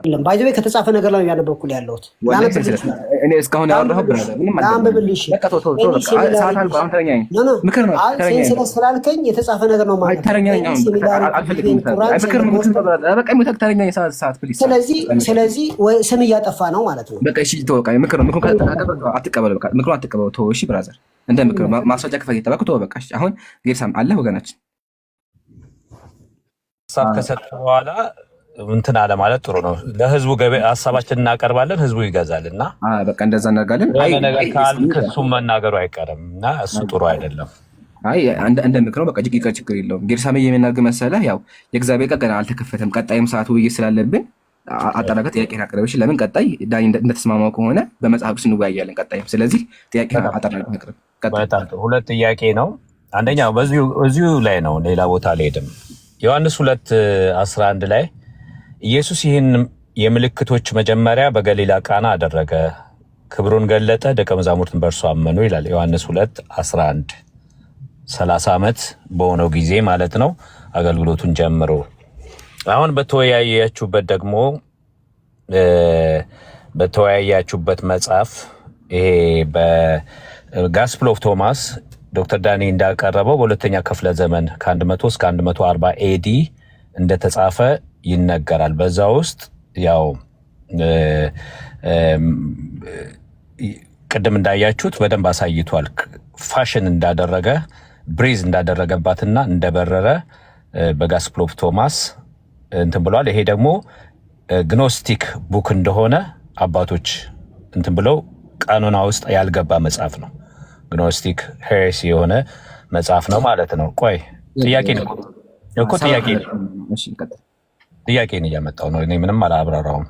የለም ባይዘ ከተጻፈ ነገር ላይ ያነበብኩል ያለሁት እኔ እስካሁን ያወራሁ ምንም አንብብልሽ ምክር ነው ስላልከኝ የተጻፈ ነገር ነው ማለት ስለዚህ ስም እያጠፋ ነው ማለት ነው። በቃ እሺ ተወቃ ምክር አትቀበለው ተው። እሺ ብራዘር እንደ ምክር ማስረጃ ከፈት የተባልኩ ተወው በቃ። አሁን ጌርሳም አለ ወገናችን ሀሳብ ከሰጠ በኋላ እንትን አለ ማለት ጥሩ ነው። ለህዝቡ ሀሳባችንን እናቀርባለን፣ ህዝቡ ይገዛልና በቃ እንደዛ እናደርጋለን። ነገር ካልክ እሱም መናገሩ አይቀርም እና እሱ ጥሩ አይደለም። አይ እንደ ምክር ነው በቃ ችግር የለውም። ጌርሳም የሚናገር መሰለህ ያው የእግዚአብሔር ቀን አልተከፈተም። ቀጣይም ሰዓት ውይይት ስላለብን አጠናቀቅ ጥያቄን አቅርበሽ ለምን ቀጣይ ዳኒ እንደተስማማው ከሆነ በመጽሐፍ ቅዱስ እንወያያለን ቀጣይም። ስለዚህ ጥያቄ አጠናቀቅ አቅርብ። በጣም ሁለት ጥያቄ ነው። አንደኛው በዚሁ ላይ ነው፣ ሌላ ቦታ አልሄድም። ዮሐንስ 2:11 ላይ ኢየሱስ ይህን የምልክቶች መጀመሪያ በገሊላ ቃና አደረገ፣ ክብሩን ገለጠ፣ ደቀ መዛሙርትን በእርሱ አመኑ ይላል። ዮሐንስ 2:11 30 ዓመት በሆነው ጊዜ ማለት ነው አገልግሎቱን ጀምሮ። አሁን በተወያያችሁበት መጽሐፍ ይሄ በጋስፕል ኦፍ ቶማስ ዶክተር ዳኒ እንዳቀረበው በሁለተኛ ክፍለ ዘመን ከ100 እስከ 140 ኤዲ እንደተጻፈ ይነገራል። በዛ ውስጥ ያው ቅድም እንዳያችሁት በደንብ አሳይቷል። ፋሽን እንዳደረገ ብሪዝ እንዳደረገባትና እንደበረረ በጋስፕል ኦፍ ቶማስ እንትን ብሏል። ይሄ ደግሞ ግኖስቲክ ቡክ እንደሆነ አባቶች እንትን ብለው ቀኖና ውስጥ ያልገባ መጽሐፍ ነው። ግኖስቲክ ሄሬሲ የሆነ መጽሐፍ ነው ማለት ነው። ቆይ ጥያቄን እያመጣው ነው። እኔ ምንም አላብራራውም።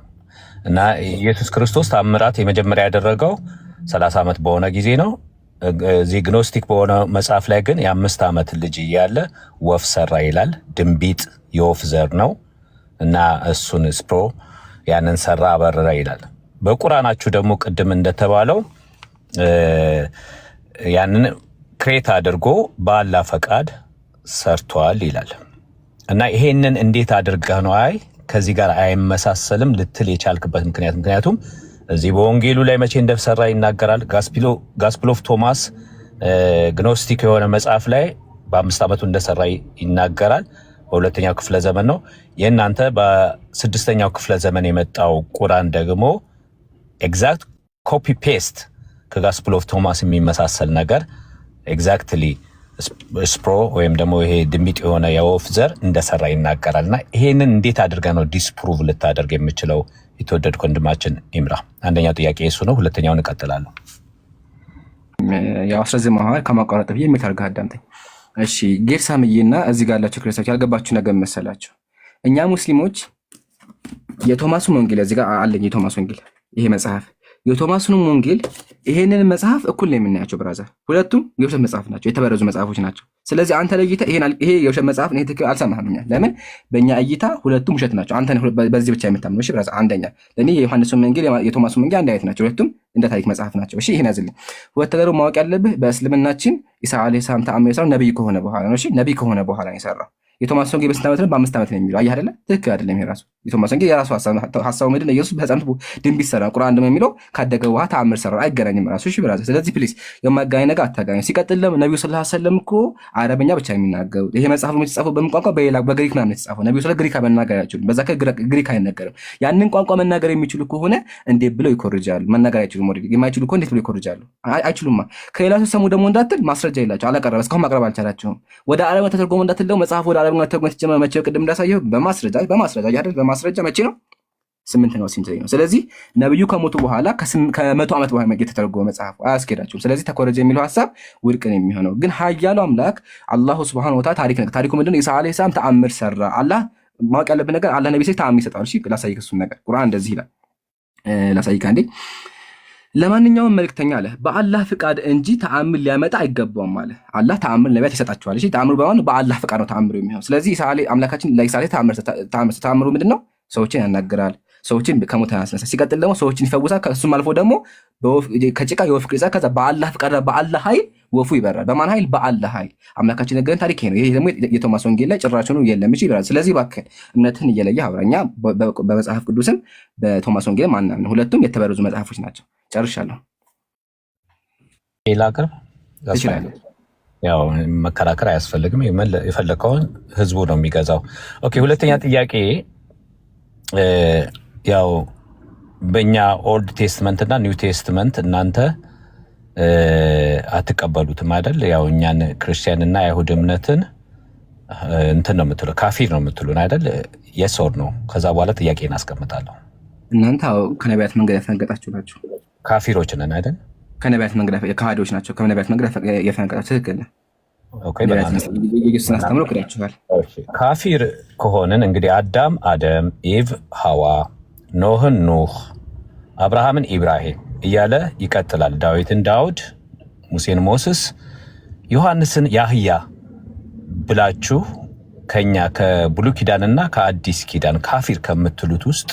እና ኢየሱስ ክርስቶስ ታምራት የመጀመሪያ ያደረገው 30 ዓመት በሆነ ጊዜ ነው። እዚህ ግኖስቲክ በሆነ መጽሐፍ ላይ ግን የ5 ዓመት ልጅ እያለ ወፍ ሰራ ይላል። ድንቢጥ የወፍ ዘር ነው እና እሱን ስፕሮ ያንን ሰራ አበረረ ይላል። በቁርአናችሁ ደግሞ ቅድም እንደተባለው ያንን ክሬት አድርጎ በአላህ ፈቃድ ሰርቷል ይላል። እና ይሄንን እንዴት አድርገህ ነው ከዚህ ጋር አይመሳሰልም ልትል የቻልክበት ምክንያቱም እዚህ በወንጌሉ ላይ መቼ እንደሰራ ይናገራል። ጋስፕል ኦፍ ቶማስ ግኖስቲክ የሆነ መጽሐፍ ላይ በ5 ዓመቱ እንደሰራ ይናገራል። በሁለተኛው ክፍለ ዘመን ነው። የእናንተ በ6ኛው ክፍለ ዘመን የመጣው ቁርአን ደግሞ ኤግዛክት ኮፒ ፔስት ከጋስፕል ኦፍ ቶማስ የሚመሳሰል ነገር ኤግዛክትሊ ስፕሮ ወይም ደግሞ ይሄ ድንቢጥ የሆነ የወፍ ዘር እንደሰራ ይናገራል። እና ይሄንን እንዴት አድርገህ ነው ዲስፕሩቭ ልታደርግ የምችለው? የተወደድክ ወንድማችን ኢምራ፣ አንደኛው ጥያቄ እሱ ነው። ሁለተኛውን እቀጥላለሁ። ያው አስረዝም መሀል ከማቋረጥ ብዬ የሚታርጋ አዳምጠኝ። እሺ ጌርሳምዬና እዚህ ጋር ያላችሁ ክርስቲያኖች ያልገባችሁ ነገር መሰላችሁ። እኛ ሙስሊሞች የቶማስን ወንጌል እዚህ ጋር አለኝ። የቶማስ ወንጌል ይሄ መጽሐፍ የቶማስንም ወንጌል ይሄንን መጽሐፍ እኩል ነው የምናያቸው ብራዘር። ሁለቱም የውሸት መጽሐፍ ናቸው፣ የተበረዙ መጽሐፎች ናቸው። ስለዚህ አንተ ለይተህ ይሄ የውሸት መጽሐፍ ነው ትክክል አልሰማህም። ለምን በእኛ እይታ ሁለቱም ውሸት ናቸው። አንተ በዚህ ብቻ የምታምነው። እሺ ብራዘር፣ አንደኛ ለእኔ የዮሐንስን ወንጌል የቶማስን ወንጌል አንድ አይነት ናቸው። ሁለቱም እንደ ታሪክ መጽሐፍ ናቸው። እሺ ይሄን ያዝልኝ። ሁለተኛ ደግሞ ማወቅ ያለብህ በእስልምናችን ኢሳ አለይሂ ሰላም ተአምር የሰራው ነብይ ከሆነ በኋላ ነው። እሺ ነብይ ከሆነ በኋላ ነው የሰራው። የቶማስ ወንጌል በስንት ዓመት ነው? በ5 ዓመት ነው የሚለው። አየህ አይደለ? ትክክል አይደለም። ይሄ ራሱ የቶማስ ወንጌል የራሱ ሐሳቡ ምንድን ነው? ኢየሱስ በሕፃንነቱ ድንቢጥ ሰራ። ቁርአን ደግሞ የሚለው ካደገ በኋላ ተአምር ሰራ። አይገናኝም ራሱ። እሺ ብራዘር፣ ስለዚህ ፕሊዝ የማጋኝ ነገር አታጋኝ። ሲቀጥል ነብዩ ሰለላሁ ዐለይሂ ወሰለም እኮ አረበኛ ብቻ ነው የሚናገሩት። ይሄ መጽሐፍ የተጻፈው በምን ቋንቋ? በግሪክ ምናምን የተጻፈው። ነብዩ ስለ ግሪክ መናገር አይችሉም። በዛ ግሪክ አይነገርም። ያንን ቋንቋ መናገር የሚችሉ ከሆነ እንዴት ብለው ይኮርጃሉ? መናገር አይችሉም። የማይችሉ ከሆነ እንዴት ብለው ይኮርጃሉ? አይችሉማ። ከሌላ ሰው ሰሙ ደግሞ እንዳትል ማስረጃ የላቸው። አላቀረበ እስካሁን ማቅረብ አልቻላቸውም። ወደ አረበኛ ተተርጎመ እንዳትል ደግሞ መጽሐፍ ወደ አረበኛ ተተርጎመ ተጀመረ ቅድም እንዳሳየው በማስረጃ አይደል? በማስረጃ መቼ ነው? 8ኛው ሴንቸሪ ነው። ስለዚህ ነብዩ ከሞቱ በኋላ ከ100 ዓመት በኋላ የተተረጎመ መጽሐፍ አያስኬዳቸውም። ስለዚህ ተኮረጀ የሚለው ሐሳብ ውድቅ ነው የሚሆነው። ግን ኃያሉ አምላክ አላሁ ሱብሃነሁ ወተዓላ ታሪኩ ምንድነው? ኢሳ አለይሂ ሰላም ተአምር ሰራ። አላህ ማወቅ ያለብን ነገር አላህ ነብዩ ተአምር ይሰጣል። እሺ ላሳይክ እሱን ነገር ቁርአን እንደዚህ ይላል። ላሳይክ አንዴ። ለማንኛውም መልእክተኛ አለ በአላህ ፍቃድ እንጂ ተአምር ሊያመጣ አይገባውም አለ። አላህ ተአምር ነቢያት ይሰጣቸዋል። እሺ ተአምር በአላህ ፍቃድ ነው ተአምር የሚሆነው። ስለዚህ አምላካችን ለኢሳ አለይሂ ተአምሩ ምንድነው? ሰዎችን ያናግራል፣ ሰዎችን ከሞት ያስነሳ። ሲቀጥል ደግሞ ሰዎችን ይፈውሳል። ከእሱም አልፎ ደግሞ ከጭቃ የወፍ ቅርጽ ከዛ በአላህ ፍቃድ በአላህ ኃይል ወፉ ይበራል። በማን ኃይል? በአላህ ኃይል። አምላካችን ነገርን ታሪክ ነው። ይሄ ደግሞ የቶማስ ወንጌል ላይ ጭራሽ ነው የለም። እሺ ይበራል። ስለዚህ እባክህ እምነትህን እየለየህ አውራ። እኛ በመጽሐፍ ቅዱስም በቶማስ ወንጌል ማናምን ሁለቱም የተበረዙ መጽሐፎች ናቸው። ጨርሻለሁ። ሌላ ቅርብ ያው መከራከር አያስፈልግም። የፈለከውን ህዝቡ ነው የሚገዛው። ኦኬ። ሁለተኛ ጥያቄ ያው በእኛ ኦልድ ቴስትመንት እና ኒው ቴስትመንት እናንተ አትቀበሉትም አይደል? ያው እኛን ክርስቲያን እና አይሁድ እምነትን እንትን ነው የምትሉ ካፊር ነው የምትሉን አይደል? የስ ኦር ነው? ከዛ በኋላ ጥያቄ እናስቀምጣለሁ። እናንተ ከነቢያት መንገድ ያፈነገጣችሁ ናቸው። ካፊሮች ነን አይደል? ከነቢያት መንገድ ከሃዲዎች ናቸው። ከነቢያት መንገድ ያፈነገጣችሁ ትክክል ነው። ኢየሱስን አስተምሮ ክዳችኋል። ካፊር ከሆንን እንግዲህ አዳም አደም፣ ኢቭ ሐዋ፣ ኖህን ኑህ፣ አብርሃምን ኢብራሂም እያለ ይቀጥላል። ዳዊትን ዳውድ፣ ሙሴን ሞስስ፣ ዮሐንስን ያህያ ብላችሁ ከኛ ከብሉይ ኪዳንና ከአዲስ ኪዳን ካፊር ከምትሉት ውስጥ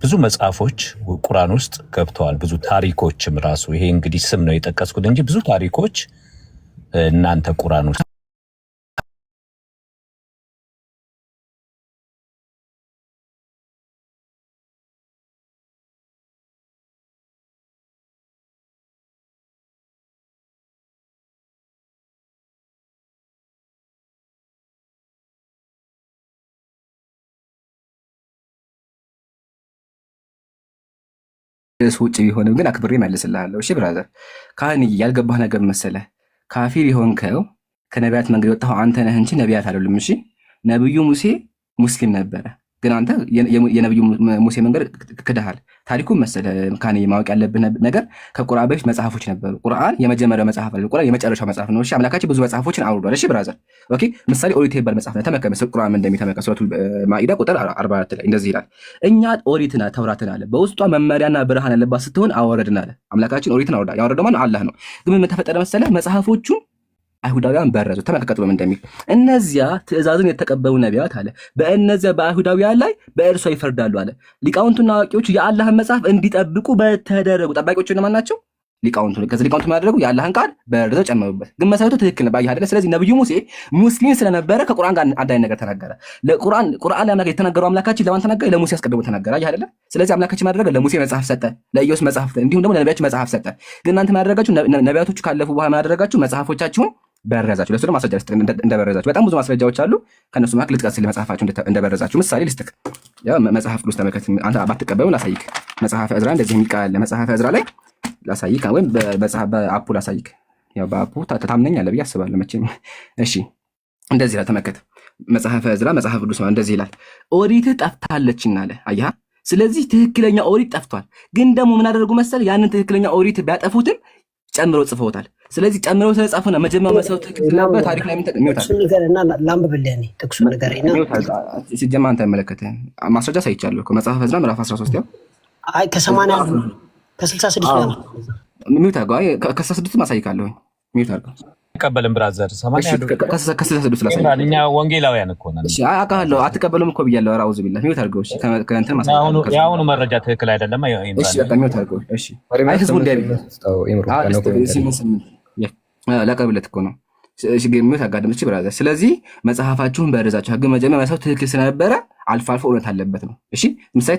ብዙ መጽሐፎች ቁርአን ውስጥ ገብተዋል። ብዙ ታሪኮችም ራሱ ይሄ እንግዲህ ስም ነው የጠቀስኩት እንጂ ብዙ ታሪኮች እናንተ ቁርአን ውስጥ ውጭ ቢሆንም ግን አክብሬ መልስልሃለሁ። እሺ ብራዘር፣ ካህን ያልገባህ ነገር መሰለህ። ካፊር የሆንከው ከነቢያት መንገድ የወጣኸው አንተ ነህ እንጂ ነቢያት አይደሉም። እሺ ነብዩ ሙሴ ሙስሊም ነበረ፣ ግን አንተ የነብዩ ሙሴ መንገድ ክደሃል። ታሪኩን መሰለህ ካህን ማወቅ ያለብህ ነገር ከቁርአን በፊት መጽሐፎች ነበሩ። ቁርአን የመጀመሪያው መጽሐፍ አይደለም፣ ቁርአን የመጨረሻው መጽሐፍ ነው። እሺ አምላካችን ብዙ መጽሐፎችን አውርዷል። እሺ ብራዘር፣ ኦኬ። ምሳሌ ኦሪት ይባል መጽሐፍ ነው። ተመከመ ቁርአን እንደሚተመከ ሱረቱል ማኢዳ ቁጥር 44 ላይ እንደዚህ ይላል። እኛ ኦሪትና ተውራትን አለ በውስጧ መመሪያና ብርሃን ያለባት ስትሆን አወረድን አለ። አምላካችን ኦሪትን አወረደ። ያወረደው ማን? አላህ ነው። ግን ምን ተፈጠረ መሰለህ? መጽሐፎቹ አይሁዳውያን በረዙ። ተመልከቱ እንደሚል እነዚያ ትእዛዝን የተቀበሉ ነቢያት አለ በእነዚያ በአይሁዳውያን ላይ በእርሷ ይፈርዳሉ አለ። ሊቃውንቱና አዋቂዎቹ የአላህን መጽሐፍ እንዲጠብቁ በተደረጉ ጠባቂዎቹ እነማን ናቸው? ሊቃውንቱ። ከዚህ ሊቃውንቱ ማድረጉ የአላህን ቃል በርዘው ጨመሩበት። ግን መሰረቱ ትክክል ነው። ባይህ አይደለ? ስለዚህ ነብዩ ሙሴ ሙስሊም ስለነበረ ከቁርአን ጋር አንድ አይነት ነገር ተናገረ። ቁርአን ላይ የተናገረው አምላካችን ለማን ተናገረ? ለሙሴ አስቀድሞ ተናገረ። አየህ አይደለ? ስለዚህ አምላካችን ማድረገ ለሙሴ መጽሐፍ ሰጠ፣ ለኢዮስ መጽሐፍ፣ እንዲሁም ደግሞ ለነቢያችሁ መጽሐፍ ሰጠ። ግን እናንተ ማድረጋችሁ ነቢያቶቹ ካለፉ በኋላ ማድረጋችሁ መጽሐፎቻችሁን በረዛችሁ። ለሱ ማስረጃ ልስጥህ እንደበረዛችሁ። በጣም ብዙ ማስረጃዎች አሉ። ከነሱ መካከል ልጥቀስልህ መጽሐፋችሁ እንደበረዛችሁ። ምሳሌ ልስጥህ። ያው መጽሐፍ ቅዱስ ተመልከት። አንተ ባትቀበሉን ላሳይክ። መጽሐፈ ዕዝራ እንደዚህ የሚቃል መጽሐፈ ዕዝራ ላይ ላሳይክ፣ ወይም በአፑ ላሳይክ። ያው በአፑ ታምነኛለህ ብዬ አስባለሁ መቼም። እሺ እንደዚህ ይላል፣ ተመልከት። መጽሐፈ ዕዝራ መጽሐፍ ቅዱስ ነው። እንደዚህ ይላል፣ ኦሪትህ ጠፍታለችና አለ። አየህ፣ ስለዚህ ትክክለኛ ኦሪት ጠፍቷል። ግን ደግሞ ምን አደረጉ መሰል? ያንን ትክክለኛ ኦሪት ቢያጠፉትም ጨምረው ጽፈውታል። ስለዚህ ጨምረው ስለጻፉና መጀመሪያው መሰረት ትክክል ነበር። ታሪክ ላይ ምን ተቀምጧል? እሱ ነገርና ላምብብልህ እኔ ጥቅሱ ነገርና ሲጀማ አንተ መለከተህ ማስረጃ ሳይቻለሁ ከመጽሐፈ ዕዝራ ምዕራፍ 13 ያው አይ ከ80 ከ66 ነው ሚውት አድርገው። አይ ከ66 ማሳይካለሁ። ሚውት አድርገው። ተቀበልን ብራዘር 80 ከ66 ላሳይ። እኛ ወንጌላውያን እኮ ነን። እሺ አውቃለሁ። አትቀበሉም እኮ ብያለሁ። ራውዝ ቢላህ ሚውት አድርገው። እሺ ከእንትን ማሳይካለሁ። ያውኑ መረጃ ትክክል አይደለም። እሺ በቃ ሚውት አድርገው። እሺ አይ ህዝቡ እንዲያይ ለቀብለት እኮ ነው። እሺ ግምት አጋድም። እሺ ብራዘር፣ ስለዚህ መጽሐፋችሁን በርዛችሁ ህግ መጀመሪያ ሰው ትክክል ስለነበረ አልፎ አልፎ እውነት አለበት ነው። እሺ ምሳሌ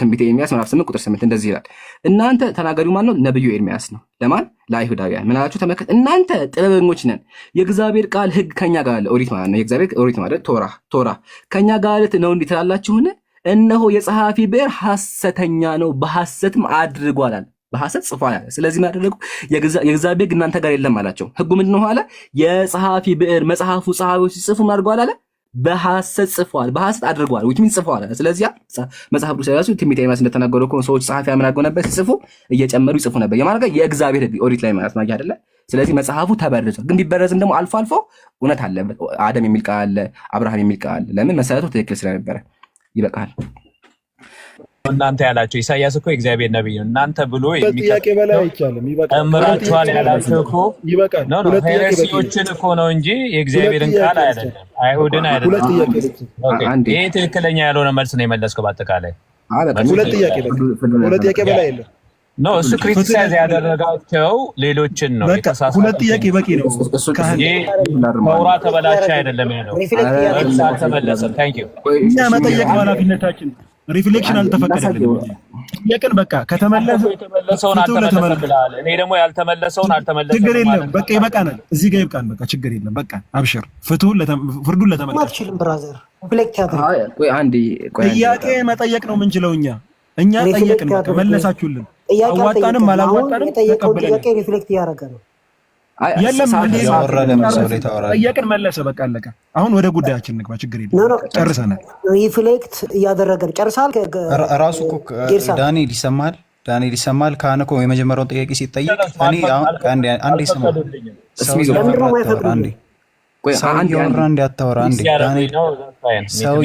ትንቢተ ኤርምያስ ምዕራፍ 8 ቁጥር 8 እንደዚህ ይላል። እናንተ ተናጋሪው ማን ነው? ነብዩ ኤርምያስ ነው። ለማን? ለአይሁዳውያን። ምን አላችሁ? ተመልከት። እናንተ ጥበበኞች ነን፣ የእግዚአብሔር ቃል ህግ ከኛ ጋር አለ። ኦሪት ማለት ነው። የእግዚአብሔር ኦሪት ማለት ቶራ ከኛ ጋር ነው እንዲህ ትላላችሁን? እነሆ የጸሐፊ ብዕር ሐሰተኛ ነው፣ በሐሰትም አድርጓል አለ። በሐሰት ጽፏል አለ። ስለዚህ ማደረጉ የእግዚአብሔር ግን እናንተ ጋር የለም አላቸው። ህጉ ምንድነው አለ? የጸሐፊ ብዕር መጽሐፉ ጸሐፊዎች ሲጽፉ ምን አድርገዋል አለ? በሐሰት ጽፏል፣ በሐሰት አድርገዋል። ዊች ሚን ጽፏል አለ። ስለዚህ መጽሐፍ ቅዱስ ራሱ ትንቢተ ኤርምያስ እንደተናገረው እኮ ሰዎች ጸሐፊያን ምን አድርገው ነበር? ሲጽፉ እየጨመሩ ይጽፉ ነበር። የማድረግ የእግዚአብሔር ህግ ኦሪት ላይ ማለት ነው አይደለ? ስለዚህ መጽሐፉ ተበርዟል። ግን ቢበረዝም ደግሞ አልፎ አልፎ እውነት አለበት። አደም የሚል ቃል አለ፣ አብርሃም የሚል ቃል አለ። ለምን? መሰረቱ ትክክል ስለነበረ። ይበቃል። እናንተ ያላችሁ ኢሳያስ እኮ የእግዚአብሔር ነብይ ነው። እናንተ ብሎ ጥያቄ በላይ አይቻልም። ይበቃል። እምራችኋል ያላችሁ እኮ ይበቃል። ሄሬሲዎችን እኮ ነው እንጂ የእግዚአብሔርን ቃል አይደለም፣ አይሁድን አይደለም። ይሄ ትክክለኛ ያልሆነ መልስ ነው የመለስከው። በአጠቃላይ ሁለት ጥያቄ በላይ የለም። ኖ እሱ ክሪቲሳይዝ ያደረጋቸው ሌሎችን ነው። ሁለት ጥያቄ በቂ ነው። ተውራ ተበላሸ አይደለም ያለው። አልተመለሰም። ታንክ ዩ እኛ መጠየቅ ኃላፊነታችን ሪፍሌክሽን አልተፈቀደልንም። ጥያቄን በቃ ከተመለሰ የተመለሰውን አልተመለሰም ብለሃል። እኔ ደግሞ ያልተመለሰውን አልተመለሰም። ችግር የለም በቃ ይበቃናል። እዚህ ጋር ይብቃን። በቃ ችግር የለም በቃ አብሽር። ፍርዱን ለተመለሰ አትችልም ብራዘር። ሪፍሌክት ያደርግ ጥያቄ መጠየቅ ነው የምንችለው እኛ ጠየቅን፣ በቃ መለሳችሁልን። አዋጣንም አላዋጣንም ጥያቄ ሪፍሌክት እያደረገ ነው። የለም ጠየቅን መለሰ፣ በቃ አለቀ። አሁን ወደ ጉዳያችን እንግባ። ችግር የለም ጨርሰናል። ሪፍሌክት እያደረገ ነው። ጨርሳል። ራሱ እኮ ዳንኤል ይሰማል። ካህን እኮ የመጀመሪያውን ጥያቄ ሲጠየቅ እኔ አሁን አንዴ ይሰማል። ሰው እያወራ እንዳታወራ አንዴ ዳንኤል፣ ሰው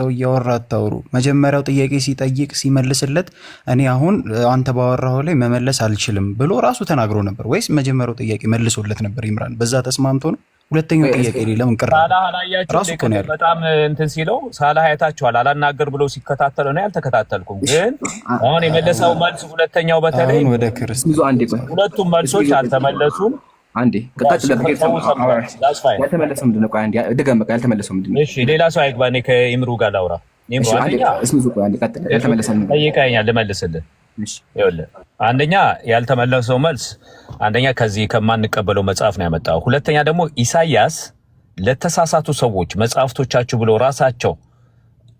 እያወራ አታውሩ። መጀመሪያው ጥያቄ ሲጠይቅ ሲመልስለት እኔ አሁን አንተ ባወራኸው ላይ መመለስ አልችልም ብሎ ራሱ ተናግሮ ነበር ወይስ መጀመሪያው ጥያቄ መልሶለት ነበር? ይምራን በዛ ተስማምቶ ነው? ሁለተኛው ጥያቄ ለምን ቀረ? ራሱ እኮ ነው ያለው። በጣም እንትን ሲለው ሳላህ አይታችኋል። አላናገር ብሎ ሲከታተለው ነው ያልተከታተልኩም። ግን አሁን የመለሰው መልስ ሁለተኛው በተለይ ወደ ክርስቶስ ሁለቱም መልሶች አልተመለሱም። አንዴ ያልተመለሰው ምንድን ነው? አንዴ ድገም። በቃ ያልተመለሰው ምንድን ነው? እሺ ሌላ ሰው አይግባ። እኔ ከኢምሩ ጋር ላውራ። ጠይቀኸኛል፣ ልመልስልህ። ይኸውልህ አንደኛ ያልተመለሰው መልስ አንደኛ ከዚህ ከማንቀበለው መጽሐፍ ነው ያመጣው። ሁለተኛ ደግሞ ኢሳያስ ለተሳሳቱ ሰዎች መጽሐፍቶቻችሁ ብሎ ራሳቸው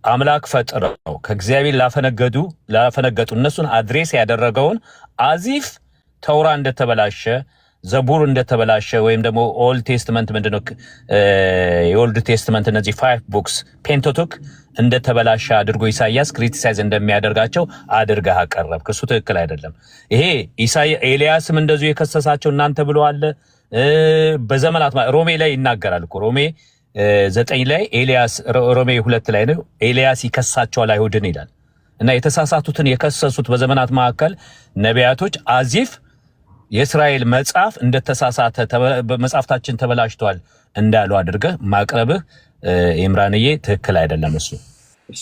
አምላክ ፈጥረው ከእግዚአብሔር ላፈነገጡ እነሱን አድሬስ ያደረገውን አዚፍ ተውራ እንደተበላሸ ዘቡር እንደተበላሸ ወይም ደግሞ ኦልድ ቴስትመንት ምንድነው የኦልድ ቴስትመንት እነዚህ 5 ቡክስ ፔንቶቶክ እንደተበላሸ አድርጎ ኢሳያስ ክሪቲሳይዝ እንደሚያደርጋቸው አድርገህ አቀረብክ። እሱ ትክክል አይደለም። ይሄ ኤልያስም እንደዚሁ የከሰሳቸው እናንተ ብለዋል። በዘመናት ሮሜ ላይ ይናገራል እኮ ሮሜ 9 ላይ ኤልያስ ሮሜ 2 ላይ ነው ኤልያስ ይከሳቸዋል አይሁድን ይላል። እና የተሳሳቱትን የከሰሱት በዘመናት መካከል ነቢያቶች አዚፍ የእስራኤል መጽሐፍ እንደተሳሳተ መጽሐፍታችን ተበላሽቷል እንዳሉ አድርገህ ማቅረብህ ኢምራንዬ ትክክል አይደለም። እሱ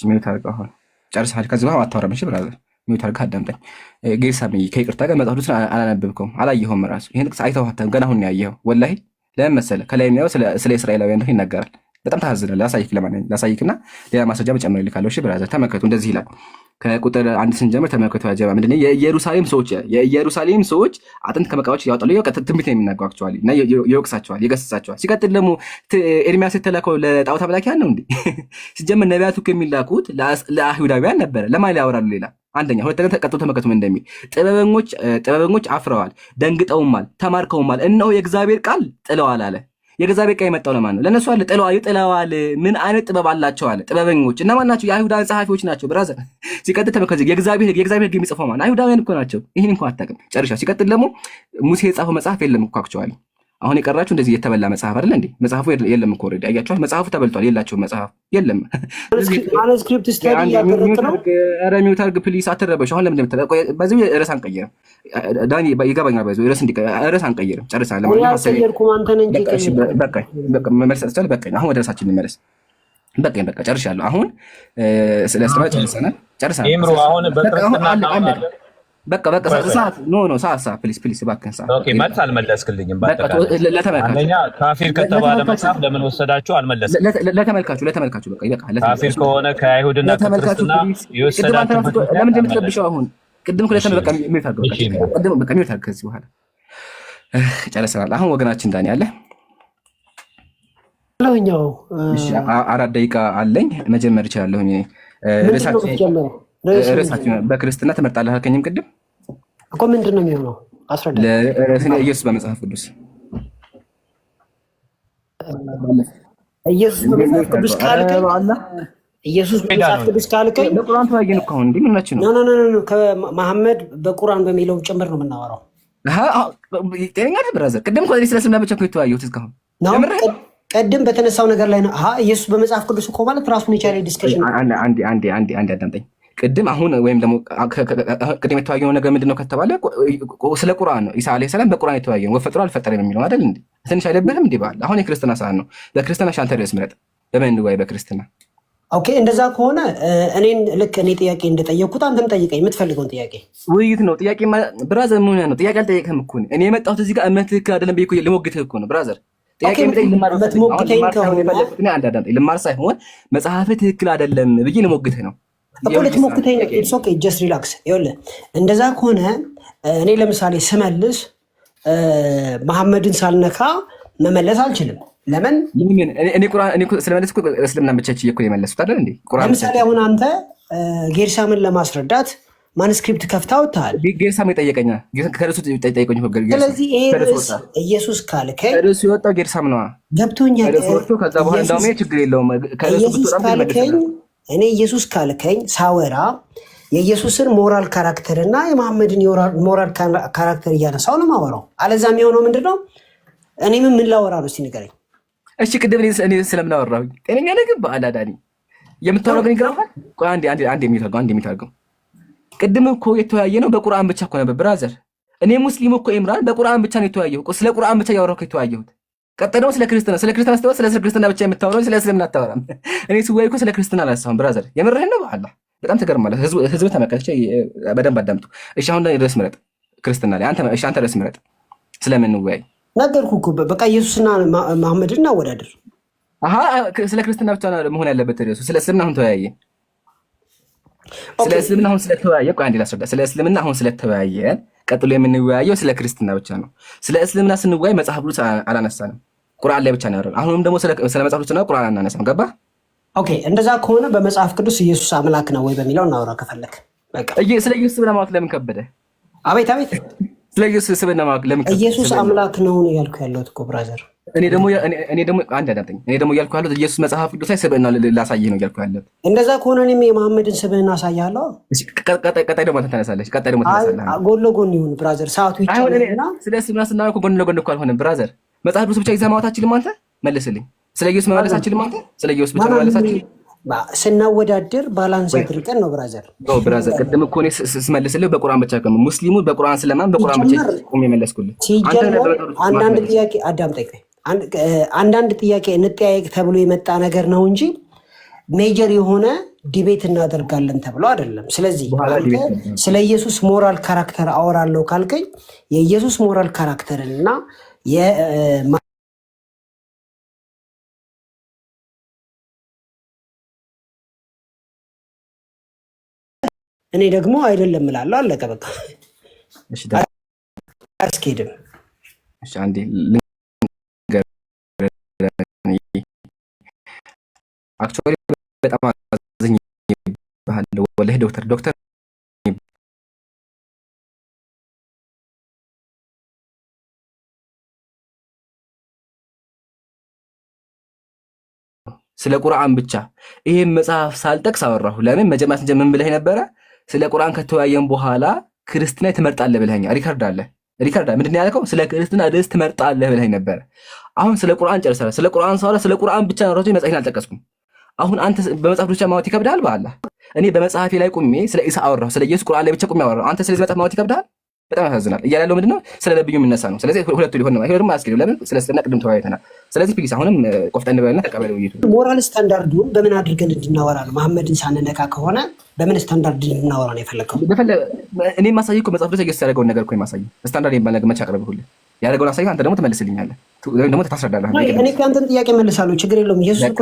ሚዩት አድርገው አሁን ጨርሰሃል። ከዚህ በኋላ አታወራም። እሺ ብራዘር ሚዩት አድርገህ አዳምጠኝ። ጌርሳምዬ ከይቅርታ ጋር መጽሐፍቱን አላነበብከውም፣ አላየኸውም። ራሱ ይሄን አይተኸው ገና አሁን ያየኸው። ወላሂ ለምን መሰለህ? ከላይ የሚያየው ስለ እስራኤላውያን ይናገራል። በጣም ታዝናለህ። ላሳይክና ሌላ ማስረጃ መጨመርልካለሁ። እሺ ብራዘር ተመልከቱ። እንደዚህ ይላል ከቁጥር 1 ስንጀምር ተመልከቱ። ያጀባ ምንድነው? የኢየሩሳሌም ሰዎች አጥንት ከመቃብሮች ያወጣሉ። ትንቢት ነው የሚናገሯቸዋል እና ይወቅሳቸዋል፣ ይገስጻቸዋል። ሲቀጥል ደግሞ ኤርሚያስ የተላከው ለጣዖት አምላኪያን ነው እንዴ? ሲጀምር ነቢያቱ የሚላኩት ለአይሁዳውያን ነበረ። ለማን ያወራሉ? ሌላ አንደኛ። ሁለተኛ ተቀጥቶ ተመልከቱ ምን እንደሚል ጥበበኞች አፍረዋል፣ ደንግጠውማል፣ ተማርከውማል። እነሆ የእግዚአብሔር ቃል ጥለዋል አለ። የእግዚአብሔር ቃል የመጣው ለማን ነው? ለነሱ አለ። ጥለዋል። ምን አይነት ጥበብ አላቸው አለ። ጥበበኞች እነማን ናቸው? የአይሁዳውያን ጸሐፊዎች ናቸው ብራዘር። ሲቀጥል ተመልከቱ የእግዚአብሔር ሕግ የሚጽፈው ማን? አይሁዳውያን እኮ ናቸው። ይህን እንኳን አታውቅም። ጨርሻ። ሲቀጥል ደግሞ ሙሴ የጻፈው መጽሐፍ የለም እኮ አክቹዋሊ። አሁን የቀራችሁ እንደዚህ የተበላ መጽሐፍ አይደል እንዴ? መጽሐፉ የለም እኮ ኦልሬዲ አያችኋል። መጽሐፉ ተበልቷል። የላቸውም መጽሐፍ የለም። ማኑስክሪፕት ስታዲ ያደረግጥ ነው። ኧረ ሚውት አድርግ ፕሊስ፣ አትረበሽ። አሁን ለምን በዚህ ርዕስ አንቀይርም? ዳኒ ይገባኛል። በዚህ ርዕስ አንቀይርም። ጨርሳለሁ። በቃ መመለስ ተቻለ። በቃ አሁን ወደ ርዕሳችን እንመለስ። በቃ ጨርሻለሁ። አሁን ስለ እስራኤል ጨርሰናል። ኢምሩ አሁን በቃ ሰዓት ሰዓት ፕሊስ እባክህን ሰዓት። ኦኬ መልስ አልመለስክልኝም። አንደኛ ካፊር ከተባለ መጽሐፍ ለምን ወሰዳችሁ? አልመለስክም። ለተመልካቹ በቃ ይበቃል። ካፊር ከሆነ ከአይሁድና ከክርስትና ይወሰዳችሁ ለምን እንደምትረብሸው አሁን ቅድም ከለተነ በቃ ሚውት አድርግ። ከዚህ በኋላ ጨርሰናል። አሁን ወገናችን ዳኒ አለ። አራት ደቂቃ አለኝ። መጀመር እችላለሁኝ። ርዕሳችን በክርስትና ትመርጣለህ አልከኝም ቅድም እኮ። ምንድን ነው የሚሆነው? አስረዳ። ኢየሱስ በመጽሐፍ ቅዱስ ኢየሱስ በመጽሐፍ ቅዱስ ካልከኝ ኢየሱስ በመጽሐፍ ቅዱስ ካልከኝ በቁርአን ተዋየን እኮ። አሁን እንዴ ምን ናችሁ ነው? ኖ ከመሐመድ በቁርአን በሚለው ጭምር ነው የምናወራው። ጤነኛ ነህ ብራዘር? ቅድም እኮ ስለ እስልምና ብቻ እኮ የተወያየሁት እስካሁን። ቅድም በተነሳው ነገር ላይ ነው። ኢየሱስ በመጽሐፍ ቅዱስ እኮ ማለት ራሱን የቻለ ዲስከሽን። አንዴ አዳምጠኝ። ቅድም አሁን ወይም ደግሞ ቅድም የተወያየነው ነገር ምንድን ነው ከተባለ ስለ ቁርአን ነው። ኢሳ ዓለይሂ ሰላም በቁርአን የተወያየነው ወፈጥሮ አልፈጠረም የሚለው አይደል እንዴ? ትንሽ አይደብርም እንዴ? ባል አሁን የክርስትና ሰዓት ነው። በክርስትና ሻንተ ርዕስ ምረጥ። በምን እንወያይ? በክርስትና ኦኬ እንደዛ ከሆነ እኔን ልክ እኔ ጥያቄ እንደጠየቅኩት አንተም ጠይቀኝ የምትፈልገውን ጥያቄ። ውይይት ነው ጥያቄ ብራዘር። ምን ነው ጥያቄ አልጠየቅህም እኮ እኔ የመጣሁት እዚህ ጋር እምነት ትክክል አይደለም ብዬ እኮ ልሞግትህ እኮ ነው ብራዘር። ጥያቄ የምጠይቅ ልማር ሳይሆን መጽሐፍ ትክክል አይደለም ብዬ ልሞግትህ ነው እኮ ልትሞግተኝ ነው። ኢትስ ኦኬ ጀስት ሪላክስ። ይኸውልህ እንደዛ ከሆነ እኔ ለምሳሌ ስመልስ መሐመድን ሳልነካ መመለስ አልችልም። ለምን እኔ ስለመለስ እስልምና ብቻ እኮ የመለሱት አይደል እንዴ? ለምሳሌ አሁን አንተ ጌርሳምን ለማስረዳት ማንስክሪፕት ከፍተህ አውጥተሃል። ጌርሳም ይጠየቀኛል ከርሱ ጠይቀኝ። ስለዚህ ይሄ ርዕስ ኢየሱስ ካልከኝ ከርሱ የወጣው ጌርሳም ነዋ። ገብቶኛል። ከዛ በኋላ እንዳውም ችግር የለውም። ኢየሱስ ካልከኝ እኔ ኢየሱስ ካልከኝ ሳወራ የኢየሱስን ሞራል ካራክተር እና የመሐመድን ሞራል ካራክተር እያነሳው ነው ማወራው። አለዛ የሚሆነው ምንድነው? እኔ ምን ላወራ ነው? እስቲ ንገረኝ። እሺ ቅድም እኔ ስለምናወራሁኝ ጤነኛ ነህ በአላዳኒ የምታወራው ግን ይገርማል። ቆይ አንድ የሚታርገው ቅድም እኮ የተወያየ ነው በቁርአን ብቻ እኮ ነበር ብራዘር። እኔ ሙስሊም እኮ ኢምራን በቁርአን ብቻ ነው የተወያየው። ስለ ቁርአን ብቻ ያወራው የተወያየሁት። ቀጥታ ደግሞ ስለ ክርስትና ብቻ የምታወራው ስለ እስልምና አታወራም። እኔ ስወያይ እኮ ስለ ክርስትና አላነሳሁም ብራዘር። የምርህን ነው በአላህ በጣም ትገርማለህ። ህዝብ ተመልከች፣ በደንብ አዳምጡ። እሺ አሁን ርዕስ ምረጥ ክርስትና ላይ አንተ ርዕስ ምረጥ። ስለምን እንወያይ? ነገርኩህ እኮ በቃ ኢየሱስና መሐመድን እናወዳድር። ስለ ክርስትና ብቻ መሆን ያለበት ርዕሱ። ስለ እስልምና አሁን ተወያየ። ስለ እስልምና አሁን ስለተወያየ ቆይ አንዴ ላስረዳ። ስለ እስልምና አሁን ስለተወያየ ቀጥሎ የምንወያየው ስለ ክርስትና ብቻ ነው። ስለ እስልምና ስንወያይ መጽሐፍ ቅዱስ አላነሳንም፣ ቁርአን ላይ ብቻ ነው ያወራነው። አሁንም ደግሞ ስለ መጽሐፍ ቅዱስና ቁርአን አናነሳም። ገባ? ኦኬ እንደዛ ከሆነ በመጽሐፍ ቅዱስ ኢየሱስ አምላክ ነው ወይ በሚለው እናወራ ከፈለክ። በቃ ስለ ኢየሱስ ስብዕና ማወቅ ለምን ከበደ? አቤት ስለ ኢየሱስ ስብዕና ማወቅ ለምን ከበደ? ኢየሱስ አምላክ ነው ያልኩ ያለሁት እኮ ብራዘር። እኔ ደግሞ አንድ አዳምጠኝ። እኔ ደግሞ እያልኩ ያለሁት ኢየሱስ መጽሐፍ ቅዱስ ላይ ስብዕና ላሳይህ ነው እያልኩ ያለሁት። እንደዛ ከሆነ እኔም የመሐመድን ስብዕና አሳያለሁ። ቀጣይ ደግሞ ተነሳለች። ጎን ለጎን ይሁን ብራዘር፣ ሰዓቱ ይቻላልና ስለ እስልምና ስናወራ እኮ ጎን ለጎን እኮ አልሆነም ብራዘር። መጽሐፍ ቅዱስ ብቻ ይዘህ ማውራት አትችልም አንተ። መልስልኝ። ስለ ኢየሱስ መመለስ አትችልም አንተ። ስለ ኢየሱስ ብቻ መመለስ አትችልም። ስናወዳድር ባላንስ አድርገን ነው ብራዘር። ቅድም እኮ እኔ ስመልስልህ በቁርአን ብቻ ሙስሊሙ በቁርአን ስለማን በቁርአን ብቻ ቆሜ የመለስኩልህ። አንዳንድ ጥያቄ አዳምጠኝ። አንዳንድ ጥያቄ እንጠያየቅ ተብሎ የመጣ ነገር ነው እንጂ ሜጀር የሆነ ዲቤት እናደርጋለን ተብሎ አይደለም። ስለዚህ ስለ ኢየሱስ ሞራል ካራክተር አወራለሁ ካልከኝ የኢየሱስ ሞራል ካራክተርን እና እኔ ደግሞ አይደለም እላለሁ። አለቀ በቃ። አያስኬድም። አክቹዋሊ በጣም አዝኜብሃለሁ ወላሂ ዶክተር ስለ ቁርአን ብቻ ይሄን መጽሐፍ ሳልጠቅስ አወራሁ። ለምን መጀመሪያ ምን ብለህ ነበረ? ስለ ቁርአን ከተወያየን በኋላ ክርስትና ትመርጣለህ ብለኸኛል። ሪካርድ አለ። ምንድን ነው ያልከው? ስለ ክርስትና ርዕስ ትመርጣለህ ብለኸኝ ነበረ። አሁን ስለ ቁርአን ጨርሰናል። ስለ ቁርአን ሳወራ ስለ ቁርአን ብቻ ነው እንጂ መጽሐፌን አልጠቀስኩም። አሁን አንተ በመጽሐፍ ብቻ ማውራት ይከብዳል በአላህ። እኔ በመጽሐፌ ላይ ቁሜ ስለ ኢሳ አወራሁ፣ ስለ ኢየሱስ ቁርአን ላይ ብቻ ቁሜ አወራሁ። አንተ ስለዚህ መጽሐፍ ማውራት ይከብዳል። በጣም ያሳዝናል። እያለ ያለው ምንድነው? ስለ ነብዩ የሚነሳ ነው። ስለዚህ ሁለቱ ሊሆን ነው። አይሄድም አያስኬድም። ለምን? ስለ እስልምና ቅድም ተወያይተናል። ስለዚህ ፕሊስ አሁንም ቆፍጠን በልና ተቀበለው። ውይይቱ ሞራል ስታንዳርዱን በምን አድርገን እንድናወራ ነው? መሐመድን ሳንነካ ከሆነ በምን ስታንዳርድ እንድናወራ ነው የፈለከው? እኔ ማሳየው እኮ መጽሐፍ ላይ ያደረገውን ነገር እኮ የማሳየው ስታንዳርድ የሚባል ነገር መቼ አቅርብሁልህ? ያደረገውን አሳየው። አንተ ደግሞ ትመልስልኛለህ ወይም ደግሞ ታስረዳለህ። እኔ ከአንተን ጥያቄ መልሳለሁ። ችግር የለውም። ኢየሱስ እኮ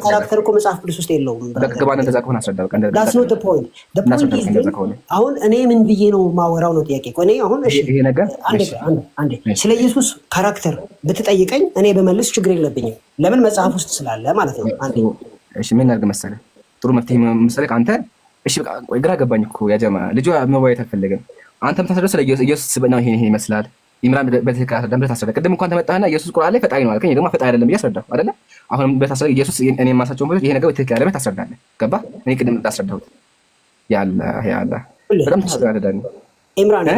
ካራክተር እኮ መጽሐፍ ቅዱስ ውስጥ የለውም። ገባን። እንደዛ ከሆነ አስረዳ። ዳትስ ኖት ዘ ፖይንት። ዘ ፖይንት ኢዝ አሁን እኔ ምን ብዬ ነው ማወራው ነው ጥያቄ። እኔ አሁን እሺ ይሄ ነገር አንዴ ስለ ኢየሱስ ካራክተር ብትጠይቀኝ እኔ በመልስ ችግር የለብኝም። ለምን? መጽሐፍ ውስጥ ስላለ ማለት ነው። አንዴ እሺ ምን አድርግ መሰለህ? ጥሩ መፍትሄ መሰለህ አንተ። እሺ በቃ ግራ ገባኝ እኮ ያ ጀማ ልጁ መወያየት አልፈለገም። አንተ የምታስረዳው ስለ ኢየሱስ ስብዕናው ይሄ ይመስላል። ኢምራን በትክክል አስረዳህ ታስረዳ። ቅድም እንኳን ተመጣህና ኢየሱስ ቁርአን ላይ ፈጣሪ ነው አልከኝ። ደግሞ ፈጣሪ አይደለም ብዬ አስረዳሁ አይደለ? አሁን በታስረዳ ኢየሱስ እኔ የማሳቸውን ብሎ ይሄ ነገር በትክክል አይደለም ታስረዳለህ። ገባህ? እኔ ቅድም ታስረዳሁት ያለ በጣም ታስረዳለህ። ኢምራን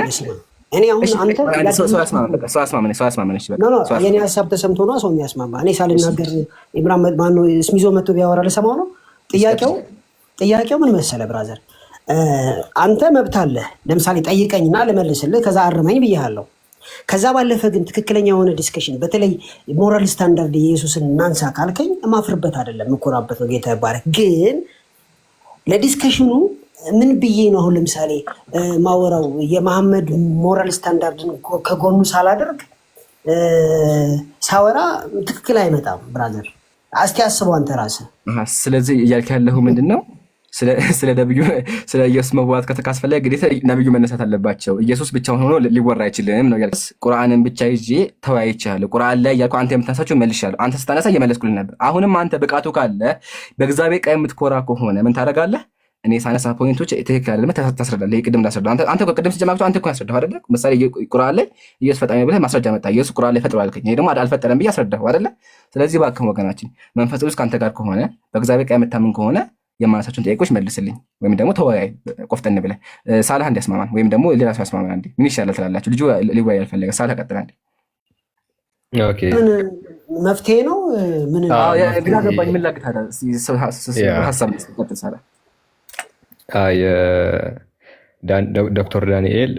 እኔ አሁን አንተ ሰው ያስማማኝ የኔ ሀሳብ ተሰምቶ ነው ሰው የሚያስማማ። እኔ ሳልናገር ኢምራን ማነው ስሚዞ መጥቶ ቢያወራ ልሰማው ነው? ጥያቄው ምን መሰለ ብራዘር፣ አንተ መብት አለህ። ለምሳሌ ጠይቀኝና ልመልስልህ፣ ከዛ አርመኝ ብያለሁ። ከዛ ባለፈ ግን ትክክለኛ የሆነ ዲስከሽን በተለይ ሞራል ስታንዳርድ የኢየሱስን እናንሳ ካልከኝ እማፍርበት አይደለም እኮራበት ነው። ጌታ ይባረክ። ግን ለዲስከሽኑ ምን ብዬ ነው አሁን ለምሳሌ ማወራው የመሐመድ ሞራል ስታንዳርድን ከጎኑ ሳላደርግ ሳወራ ትክክል አይመጣም ብራዘር። እስቲ አስበው አንተ ራስህ። ስለዚህ እያልክ ያለኸው ምንድነው? ስለ ነብዩ ስለ ኢየሱስ መዋት ከተካስፈለገ ግዴታ ነብዩ መነሳት አለባቸው። ኢየሱስ ብቻውን ሆኖ ሊወራ አይችልም ነው ያልኩት። ቁርአንን ብቻ ይዤ ተወያይቻለሁ። ቁርአን ላይ ያልኩ አንተ የምታነሳቸው መልሻለሁ። አንተ ስታነሳ እየመለስኩልህ ነበር። አሁንም አንተ ብቃቱ ካለ በእግዚአብሔር ቃል የምትኮራ ከሆነ ምን ታደርጋለህ? እኔ ሳነሳ ፖይንቶች ትክክል አይደለም ታስረዳለህ። ይሄ ቅድም እንዳስረዳ አንተ ቅድም ሲጀምር አንተ እኮ ያስረዳው አይደለ? ምሳሌ ቁርአን ላይ ኢየሱስ ፈጣሪ ብለህ ማስረጃ መጣ። ኢየሱስ ቁርአን ላይ ፈጥሯል አልከኝ። ይሄ ደግሞ አልፈጠረም ብዬ አስረዳው አይደለ? ስለዚህ እባክህ ወገናችን መንፈስ ቅዱስ ካንተ ጋር ከሆነ በእግዚአብሔር ቃል የምታምን ከሆነ የማነሳቸውን ጥያቄዎች መልስልኝ፣ ወይም ደግሞ ተወያይ ቆፍጠን ብለህ ሳላህ እንዲያስማማን ወይም ደግሞ ሌላ ሰው ያስማማን። አንዴ ምን ይሻላል ትላላችሁ? ልጁ ሊወያይ ያልፈለገ ሳላህ ቀጥል። አንዴ ኦኬ ምን መፍትሄ ነው? ምን ግራ ገባኝ። ምን ላግታ ሀሳብ ቀጥል ሳላህ። ዶክተር ዳንኤል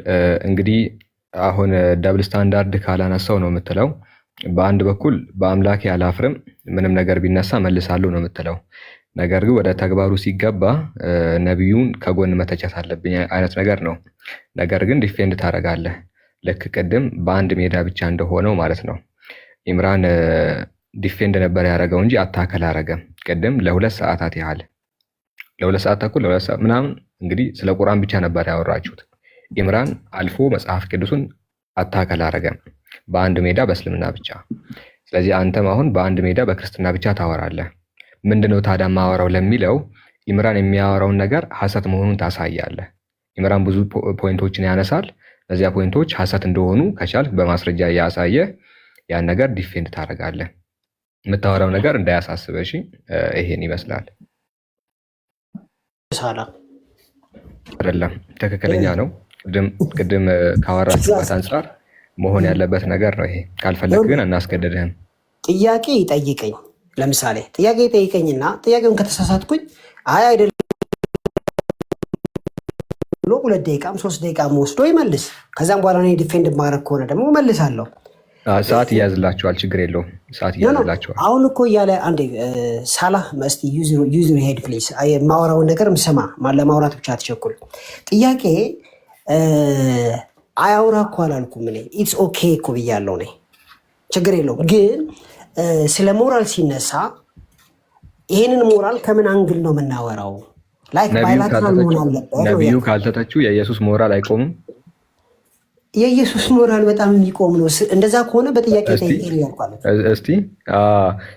እንግዲህ አሁን ደብል ስታንዳርድ ካላነሳው ነው የምትለው። በአንድ በኩል በአምላኬ አላፍርም ምንም ነገር ቢነሳ መልሳለሁ ነው የምትለው። ነገር ግን ወደ ተግባሩ ሲገባ ነቢዩን ከጎን መተቸት አለብኝ አይነት ነገር ነው። ነገር ግን ዲፌንድ ታደርጋለህ። ልክ ቅድም በአንድ ሜዳ ብቻ እንደሆነው ማለት ነው። ኢምራን ዲፌንድ ነበር ያደረገው እንጂ አታከል አረገም። ቅድም ለ2 ሰዓታት ያህል ለ2 ሰዓት ተኩል ለ2 ሰዓት ምናምን እንግዲህ ስለ ቁርአን ብቻ ነበር ያወራችሁት። ኢምራን አልፎ መጽሐፍ ቅዱስን አታከል አረገም፣ በአንድ ሜዳ በእስልምና ብቻ። ስለዚህ አንተም አሁን በአንድ ሜዳ በክርስትና ብቻ ታወራለህ። ምንድነው ታዲያ ማወራው ለሚለው ኢምራን የሚያወራውን ነገር ሐሰት መሆኑን ታሳያለህ። ኢምራን ብዙ ፖይንቶችን ያነሳል። እዚያ ፖይንቶች ሐሰት እንደሆኑ ከቻልክ በማስረጃ ያሳየ ያን ነገር ዲፌንድ ታደርጋለህ። የምታወራው ነገር እንዳያሳስበህ። እሺ፣ ይሄን ይመስላል። አይደለም ትክክለኛ ነው። ቅድም ካወራችሁበት አንጻር መሆን ያለበት ነገር ነው ይሄ። ካልፈለግ ግን እናስገድድህም። ጥያቄ ይጠይቀኝ። ለምሳሌ ጥያቄ ይጠይቀኝና ጥያቄውን ከተሳሳትኩኝ አይ አይደለም ብሎ 2 ደቂቃም 3 ደቂቃም ወስዶ ይመልስ። ከዛም በኋላ እኔ ዲፌንድ ማድረግ ከሆነ ደግሞ መልሳለሁ። ሰዓት ይያዝላችኋል፣ ችግር የለውም። ሰዓት ይያዝላችኋል። አሁን እኮ እያለ አንዴ ሳላህ መስቲ ዩዝ ሄድ ፕሊዝ። የማወራውን ነገር ስማ፣ ለማውራት ብቻ አትቸኩል። ጥያቄ አያውራ እኮ አላልኩም እኔ። ኢትስ ኦኬ እኮ ብያለሁ እኔ፣ ችግር የለውም። ግን ስለ ሞራል ሲነሳ ይሄንን ሞራል ከምን አንግል ነው የምናወራው? ላይክ ባይላተራል መሆን አለበት። ነቢዩ ካልተተቹ የኢየሱስ ሞራል አይቆምም። የኢየሱስ ሞራል በጣም የሚቆም ነው። እንደዛ ከሆነ በጥያቄ ጠይቄ ያልኳል እስቲ።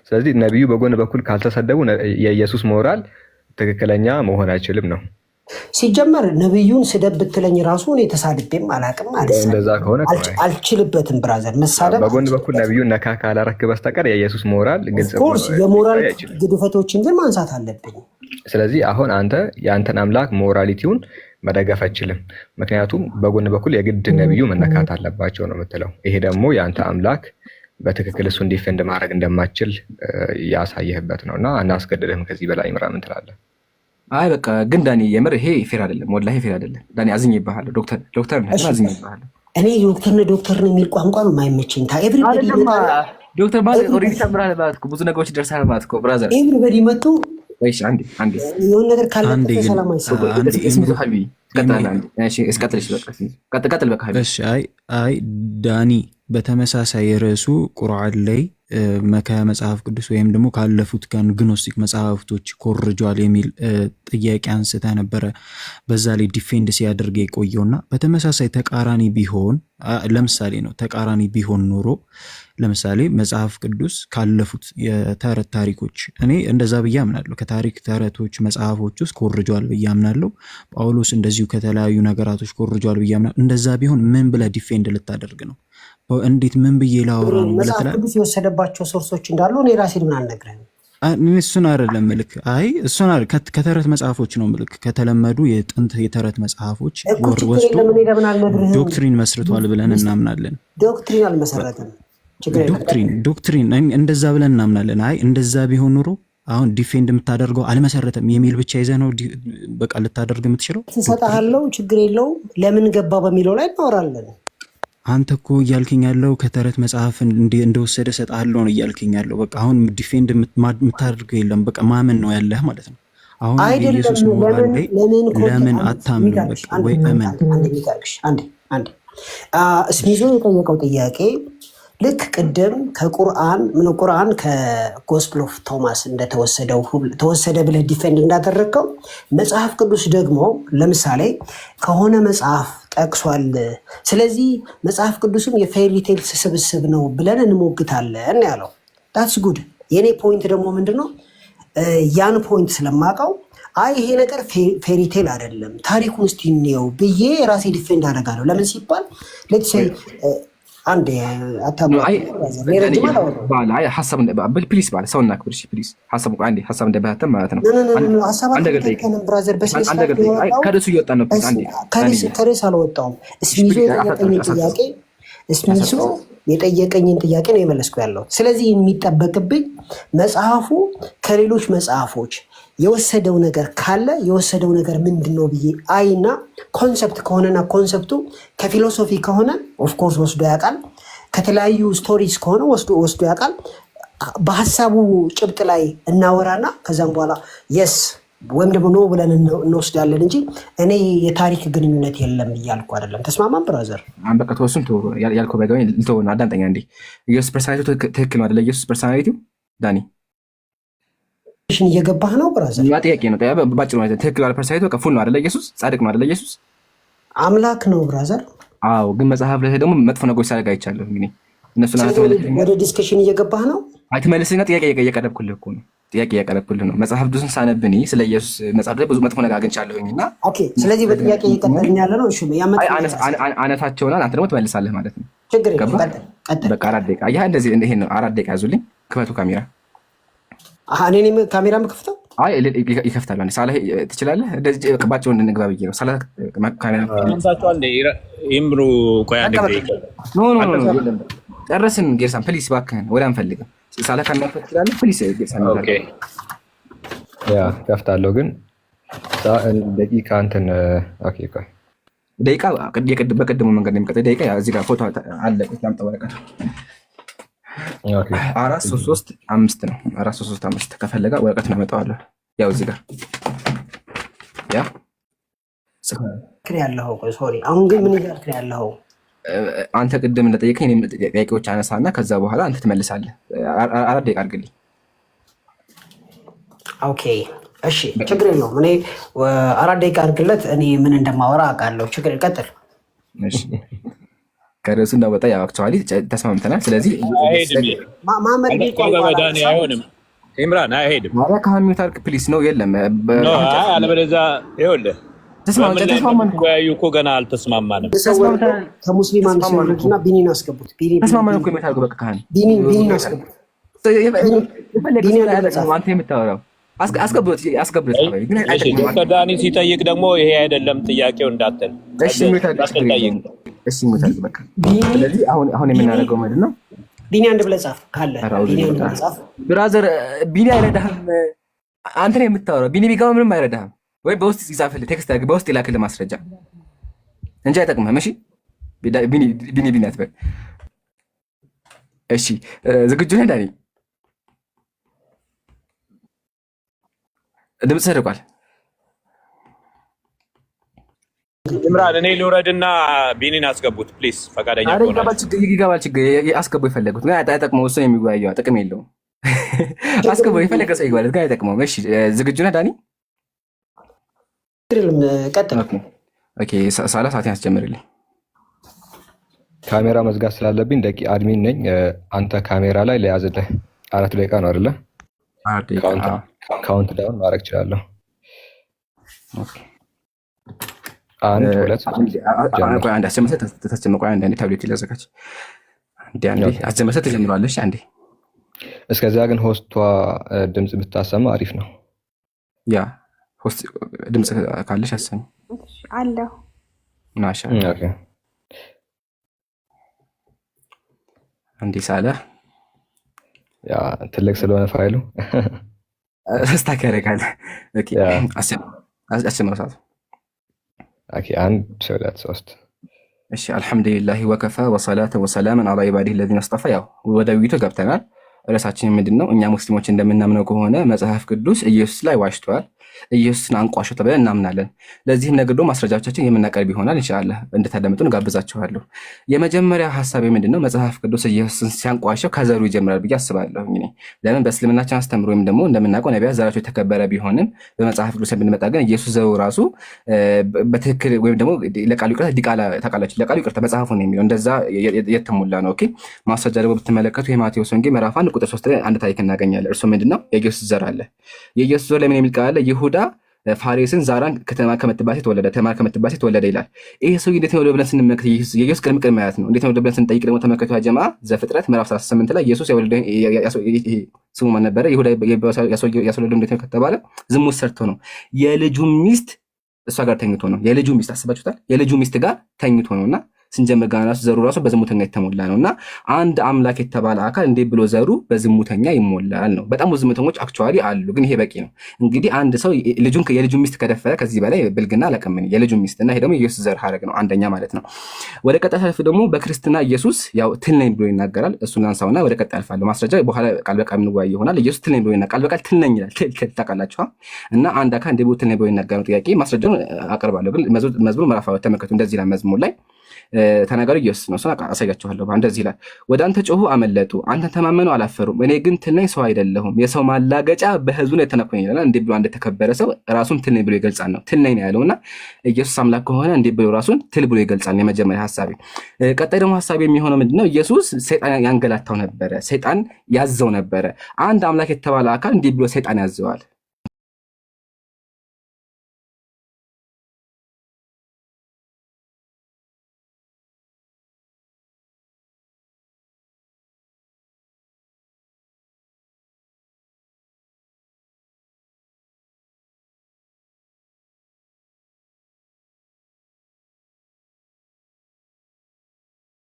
ስለዚህ ነቢዩ በጎን በኩል ካልተሰደቡ የኢየሱስ ሞራል ትክክለኛ መሆን አይችልም ነው። ሲጀመር ነቢዩን ስደብ ብትለኝ ራሱ እኔ ተሳድቤም አላቅም ማለት ነው። እንደዛ ከሆነ አልችልበትም ብራዘር መሳደብ። በጎን በኩል ነቢዩን ነካ ካላረክ በስተቀር የኢየሱስ ሞራል ግልጽ ነው። የሞራል ግድፈቶችን ግን ማንሳት አለብኝ። ስለዚህ አሁን አንተ የአንተን አምላክ ሞራሊቲውን መደገፍ አይችልም። ምክንያቱም በጎን በኩል የግድ ነቢዩ መነካት አለባቸው ነው የምትለው። ይሄ ደግሞ የአንተ አምላክ በትክክል እሱን ዲፌንድ ማድረግ እንደማችል ያሳየህበት ነው እና እናስገድድህም ከዚህ በላይ ምራ ምን ትላለህ? አይ በቃ ግን ዳኒ የምር ይሄ ፌር አይደለም፣ ወላሂ ፌር አይደለም። ዳኒ አዝኜብሃለሁ። ዶክተር ነህ አዝኜብሃለሁ። እኔ ዶክተር ነው የሚል ቋንቋ ነው የማይመቸኝ። ዶክተር ማለት ኦልሬዲ ተምረሃል ማለት እኮ ብዙ ነገሮች ደርሰሃል ማለት እኮ ብራዘር። ኤቭሪባዲ መጥቶ ወይስ አንዴ የሆነ ነገር ካለ ሰላም አይሰማም። አይ ዳኒ በተመሳሳይ ርዕሱ ቁርአን ላይ ከመጽሐፍ ቅዱስ ወይም ደግሞ ካለፉት ግኖስቲክ መጽሐፍቶች ኮርጇል የሚል ጥያቄ አንስተ ነበረ። በዛ ላይ ዲፌንድ ሲያደርግ የቆየውና በተመሳሳይ ተቃራኒ ቢሆን ለምሳሌ ነው ተቃራኒ ቢሆን ኖሮ ለምሳሌ መጽሐፍ ቅዱስ ካለፉት የተረት ታሪኮች እኔ እንደዛ ብዬ አምናለሁ። ከታሪክ ተረቶች መጽሐፎች ውስጥ ኮርጇል ብዬ አምናለሁ። ጳውሎስ እንደዚሁ ከተለያዩ ነገራቶች ኮርጇል ብዬ አምናለሁ። እንደዛ ቢሆን ምን ብለህ ዲፌንድ ልታደርግ ነው? እንዴት ምን ብዬ ላወራ ነው? መጽሐፍ ቅዱስ የወሰደባቸው ሶርሶች እንዳሉ እኔ ራሴ ምን አልነግርህም። እሱን አይደለም ምልክ። አይ እሱን ከተረት መጽሐፎች ነው ምልክ። ከተለመዱ የጥንት የተረት መጽሐፎች ወስዶ ዶክትሪን መስርቷል ብለን እናምናለን። ዶክትሪን አልመሰረተም። ዶክትሪን እንደዛ ብለን እናምናለን። አይ እንደዛ ቢሆን ኑሮ አሁን ዲፌንድ የምታደርገው አልመሰረተም የሚል ብቻ ይዘህ ነው በቃ ልታደርግ የምትችለው። ትሰጣለው፣ ችግር የለውም። ለምን ገባ በሚለው ላይ እናወራለን። አንተ እኮ እያልከኝ ያለው ከተረት መጽሐፍ እንደወሰደ እሰጥሃለሁ ነው እያልከኝ ያለው። በቃ አሁን ዲፌንድ የምታደርገው የለም። በቃ ማመን ነው ያለህ ማለት ነው። አሁን ኢየሱስ ሞራል ላይ ለምን አታምንም? በቃ ወይ እመን። አንዴ እስሚዞ የጠየቀው ጥያቄ ልክ ቅድም ቁርአን ከጎስፕል ኦፍ ቶማስ ተወሰደ ብለህ ዲፌንድ እንዳደረግከው መጽሐፍ ቅዱስ ደግሞ ለምሳሌ ከሆነ መጽሐፍ ጠቅሷል። ስለዚህ መጽሐፍ ቅዱስም የፌሪቴልስ ስብስብ ነው ብለን እንሞግታለን ያለው። ዳትስ ጉድ። የኔ ፖይንት ደግሞ ምንድነው? ያን ፖይንት ስለማውቀው ይሄ ነገር ፌሪቴል አይደለም ታሪኩን እስቲ እንየው ብዬ ራሴ ዲፌንድ አደርጋለሁ። ለምን ሲባል አንድ ሀሳብ እንዳይበታተን ማለት ነው። ከርዕስ አልወጣሁም። እስሚዞ የጠየቀኝን ጥያቄ ነው የመለስኩ ያለው። ስለዚህ የሚጠበቅብኝ መጽሐፉ ከሌሎች መጽሐፎች የወሰደው ነገር ካለ የወሰደው ነገር ምንድን ነው ብዬ አይና ኮንሰፕት ከሆነና ኮንሰፕቱ ከፊሎሶፊ ከሆነ ኦፍኮርስ ወስዶ ያውቃል። ከተለያዩ ስቶሪስ ከሆነ ወስዶ ያውቃል። በሀሳቡ ጭብጥ ላይ እናወራና ከዛም በኋላ የስ ወይም ደግሞ ኖ ብለን እንወስዳለን እንጂ እኔ የታሪክ ግንኙነት የለም እያልኩ አይደለም። ተስማማን ብራዘር? በቃ ተወሱን ያልከው በገ ልተሆን አዳምጠኛ እንዴ። ኢየሱስ ፐርሶናሊቲው ትክክል ነው አይደለ? ኢየሱስ ፐርሶናሊቲው ዳኒ እየገባህ ነው ብራዘር? ጥያቄ ነው ባጭሩ ማለት ትክክል አለ። ፐርሶናሊቲው በቃ ፉል ነው አይደለ? ኢየሱስ ጻድቅ ነው አይደለ? ኢየሱስ አምላክ ነው ብራዘር። አዎ፣ ግን መጽሐፍ ላይ ደግሞ መጥፎ ነገሮች ሲያደርግ አይቻለሁ። እንግዲህ እነሱ ወደ ዲስከሽን እየገባህ ነው። ትመልስና ጥያቄ እየቀረብኩልህ እኮ ነው። ጥያቄ እያቀረብኩልህ ነው። መጽሐፍ ቅዱስን ሳነብኒ ስለ ኢየሱስ መጽሐፍ ላይ ብዙ መጥፎ ነገር አግኝቻለሁኝና ኦኬ። ስለዚህ በጥያቄ እየቀጠልን ያለ ነው። እሺ አነሳቸውና አንተ ደግሞ ትመልሳለህ ማለት ነው። ችግር የለም። ቀጥል። በቃ 4 ደቂቃ ይሄ እንደዚህ ይሄ ነው። 4 ደቂቃ ያዙልኝ። ክፈቱ ካሜራ። እኔ ካሜራ የምከፍተው ይከፍታል። አንዴ ሳላ ትችላለህ። እንደዚህ ቅባቸውን እንግባ ብዬ ነው። ሳላ ካሜራ ይምሩ ቆይ አንድ ደቂቃ ኖ ጨረስን። ጌርሳን ፕሊስ እባክህን ወደ አንፈልግም። ሳላ ካሜራ ትችላለህ ፕሊስ ጌርሳን። ኦኬ ያ ከፍታለሁ ግን ደቂቃ እንትን ኦኬ ቆይ ደቂቃ በቀደሙ መንገድ ነው የሚቀጥለው። ደቂቃ እዚህ ጋር ፎቶ አለ። ላምጣ ወረቀት 4-3-3-5 ነው። 4-3-3-5 ከፈለጋ ወረቀት ነው ያመጣዋለሁ። ያው እዚህ ጋር ያ ያለው ሶሪ። አሁን ግን ምን እያልክ ነው ያለው? አንተ ቅድም እንደጠየቀኝ እኔም ጥያቄዎች አነሳና ከዛ በኋላ አንተ ትመልሳለህ። 4 ደቂቃ አድርግልኝ። ኦኬ እሺ፣ ችግር የለውም። እኔ 4 ደቂቃ አድርግለት። እኔ ምን እንደማወራ አውቃለሁ። ችግር ቀጥል። እሺ ከርዕሱ እንዳወጣ ያው አክቹዋሊ ተስማምተናል። ስለዚህ ማመድ አይሆንም። ኢምራን አይሄድም። ማሪያ ካሚው ታርክ ፕሊስ ነው የለም። አለበለዚያ ይኸውልህ ተስማማን እኮ ገና አልተስማማንም። ከሙስሊም አንድ ሰው እና ቢኒን አስገቡት። ተስማማን እኮ የምታርጉ በቃ ካህን ቢኒን አስገቡት። አንተ የምታወራው አስገብሩት። ዶክተር ዳኒ ሲጠይቅ ደግሞ ይሄ አይደለም ጥያቄው እንዳትል። እሺ ሙታል በቃ። ስለዚህ አሁን የምናደርገው ምንድን ነው? ቢኒ አንድ ብለህ ጻፍ ካለ ቢኒ አንድ ብለህ ጻፍ። ብራዘር ቢኒ አይረዳህም። አንተ ነው የምታወራው። ቢኒ ቢገባ ምንም አይረዳህም። ወይ በውስጥ ይጻፍልህ፣ ቴክስት አድርግ፣ በውስጥ ይላክልህ ማስረጃ እንጂ አይጠቅምህም። እሺ ቢኒ አትበል። እሺ ዝግጁ ነህ ዳኒ? ድምፅ ሰርቋል። ኢምራን እኔ ልውረድና ቢኒን አስገቡት ፕሊዝ። ፈቃደኛ ይገባል። ችግር አስገቡ። የፈለጉት ግን አይጠቅመው። እሱ የሚወያየው ጥቅም የለውም። አስገቡ። የፈለገ ሰው ይግባለት ግን አይጠቅመውም። እሺ ዝግጁ ነህ ዳኒ? ሳላ ሰዓት ያስጀምርልኝ። ካሜራ መዝጋት ስላለብኝ አድሚን ነኝ። አንተ ካሜራ ላይ ለያዝልህ 4 ደቂቃ ነው አይደለ? ካውንት ዳውን ማድረግ እችላለሁ። 1 2 አንድ ታብሌት ላዘጋጅ። አስጀመሰት ተጀምሯለች። አንዴ እስከዚያ ግን ሆስቷ ድምፅ ብታሰማ አሪፍ ነው። ያ ሆስት ድምፅ ካለሽ አሰሚ አለሁ። ማሻ አንዴ ሳለ ያ ትልቅ ስለሆነ ፋይሉ ስታክ ያደርጋል። አስጀምረው ሰዓቱ። 1 2 3 እሺ አልሐምዱሊላህ ወከፋ ወሰላተ ወሰላምን አላ ኢባዲሂ ለዚነ አስጠፋ። ያው ወደ ውይይቱ ገብተናል። ርዕሳችን ምንድን ነው? እኛ ሙስሊሞች እንደምናምነው ከሆነ መጽሐፍ ቅዱስ ኢየሱስ ላይ ዋሽቷል፣ ኢየሱስን አንቋሸው ተብለን እናምናለን። ለዚህም ነገር ደግሞ ማስረጃዎቻችን የምናቀርብ ይሆናል። ኢንሻአላህ እንድታዳምጡን ጋብዛችኋለሁ። የመጀመሪያ ሐሳቤ ምንድን ነው? መጽሐፍ ቅዱስ ኢየሱስን ሲያንቋሸው ከዘሩ ይጀምራል ብዬ አስባለሁ። ለምን? በእስልምናችን አስተምሮ ወይም ደግሞ እንደምናውቀው ነቢያት ዘራቸው የተከበረ ቢሆንም በመጽሐፍ ቅዱስ ብንመጣ ግን ኢየሱስ ዘሩ ራሱ በትክክል ወይም ደግሞ ለቃሉ ይቅርታ ዲቃላ ታውቃላችሁ፣ ለቃሉ ይቅርታ መጽሐፉ ነው የሚለው እንደዛ የተሞላ ነው። ኦኬ ማስረጃ ደግሞ ብትመለከቱ የማቴዎስ ወንጌል ምዕራፍ 1 ቁጥር 3 ላይ አንድ ታሪክ እናገኛለን። እርሱ ምንድነው? የኢየሱስ ዘር አለ። የኢየሱስ ዘር ለምን የሚል ቃል አለ? ይሁዳ ፋሬስን ዛራን ከተማ ከምትባል ሴት ወለደ፣ ተማር ከምትባል ሴት ወለደ ይላል። ይሄ ሰው እንዴት ነው ብለን ስንመለከት የኢየሱስ ቅድም ማለት ነው። እንዴት ነው ብለን ስንጠይቅ ደግሞ ተመልከቱ ጀማ ዘፍጥረት ምዕራፍ 38 ላይ ኢየሱስ ስሙ ማን ነበረ? ይሁዳ ያስወለደው እንዴት ነው ከተባለ ዝሙት ሰርቶ ነው። የልጁ ሚስት እሷ ጋር ተኝቶ ነው። የልጁ ሚስት አስባችሁታል? የልጁ ሚስት ጋር ተኝቶ ነውና ስንጀምር ጋር ራሱ ዘሩ ራሱ በዝሙተኛ የተሞላ ነውና አንድ አምላክ የተባለ አካል እንዴት ብሎ ዘሩ በዝሙተኛ ይሞላል ነው። በጣም ብዙ ዝሙተኞች አክቹዋሊ አሉ፣ ግን ይሄ በቂ ነው። እንግዲህ አንድ ሰው የልጁ ሚስት ከደፈረ ከዚህ በላይ ብልግና አላቀምን። የልጁ ሚስትና ይሄ ደግሞ የኢየሱስ ዘር ሐረግ ነው፣ አንደኛ ማለት ነው። ወደ ቀጣይ ሰልፍ ደግሞ በክርስትና ኢየሱስ ያው ትል ነኝ ብሎ ይናገራል። እሱን አንሳውና ወደ ቀጣይ አልፋለሁ። ማስረጃ በኋላ ቃል በቃል እንወያይ ይሆናል። ኢየሱስ ትል ነኝ ብሎ ይናገራል። ቃል በቃል ትል ነኝ ይላል። ትል ታውቃላችሁ። እና አንድ አካል እንዴት ብሎ ትል ነኝ ብሎ ይናገራል? ጥያቄ ማስረጃውን አቀርባለሁ። ግን መዝሙር ምዕራፍ 2 ተመልከቱ። እንደዚህ ይላል መዝሙር ላይ ተናጋሪ ኢየሱስ ነው። አሳያችኋለሁ። እንደዚህ ይላል፣ ወደ አንተ ጮሁ አመለጡ፣ አንተን ተማመኑ አላፈሩም። እኔ ግን ትል ነኝ ሰው አይደለሁም፣ የሰው ማላገጫ በሕዝቡ ላይ የተነኩኝ ይላል። እንዴት ብሎ አንድ የተከበረ ሰው ራሱን ትል ነኝ ብሎ ይገልጻል ነው። ትል ነኝ ነው ያለውና ኢየሱስ አምላክ ከሆነ እንዴት ብሎ ራሱን ትል ብሎ ይገልጻል? የመጀመሪያ ሐሳቤ። ቀጣይ ደግሞ ሐሳቤ የሚሆነው ምንድነው? ኢየሱስ ሰይጣን ያንገላታው ነበረ፣ ሰይጣን ያዘው ነበረ። አንድ አምላክ የተባለ አካል እንዴት ብሎ ሰይጣን ያዘዋል?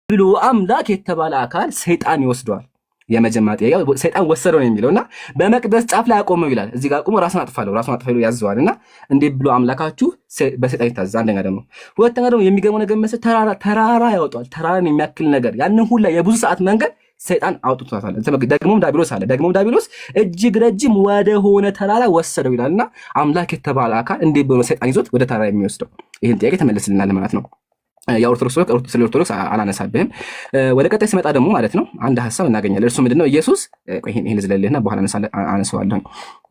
ብሎ አምላክ የተባለ አካል ሰይጣን ይወስደዋል። የመጀመሪያ ጥያቄ ሰይጣን ወሰደው ነው የሚለውና በመቅደስ ጫፍ ላይ አቆመው ይላል። እዚህ ጋር አቆመው ራሱን አጥፋለሁ ያዘዋልና እንዴት ብሎ አምላካችሁ በሰይጣን ይታዘዝ? አንደኛ ደግሞ ሁለተኛ ደግሞ የሚገርመው ነገር መሰለህ ተራራ ያወጣዋል። ተራራን የሚያክል ነገር ያንን ሁላ የብዙ ሰዓት መንገድ ሰይጣን አውጥቷታል። ደግሞም ዳቢሎስ እጅግ ረጅም ወደ ሆነ ተራራ ወሰደው ይላልና አምላክ የተባለ አካል እንዴት ብሎ ሰይጣን ይዞት ወደ ተራራ የሚወስደው? ይህን ጥያቄ ተመልስልናል ማለት ነው። ስለ ኦርቶዶክስ አላነሳብህም። ወደ ቀጣይ ስመጣ ደግሞ ማለት ነው አንድ ሀሳብ እናገኛለን። እርሱ ምንድነው? ኢየሱስ ይሄን ዝለልህና በኋላ አነሳዋለሁ።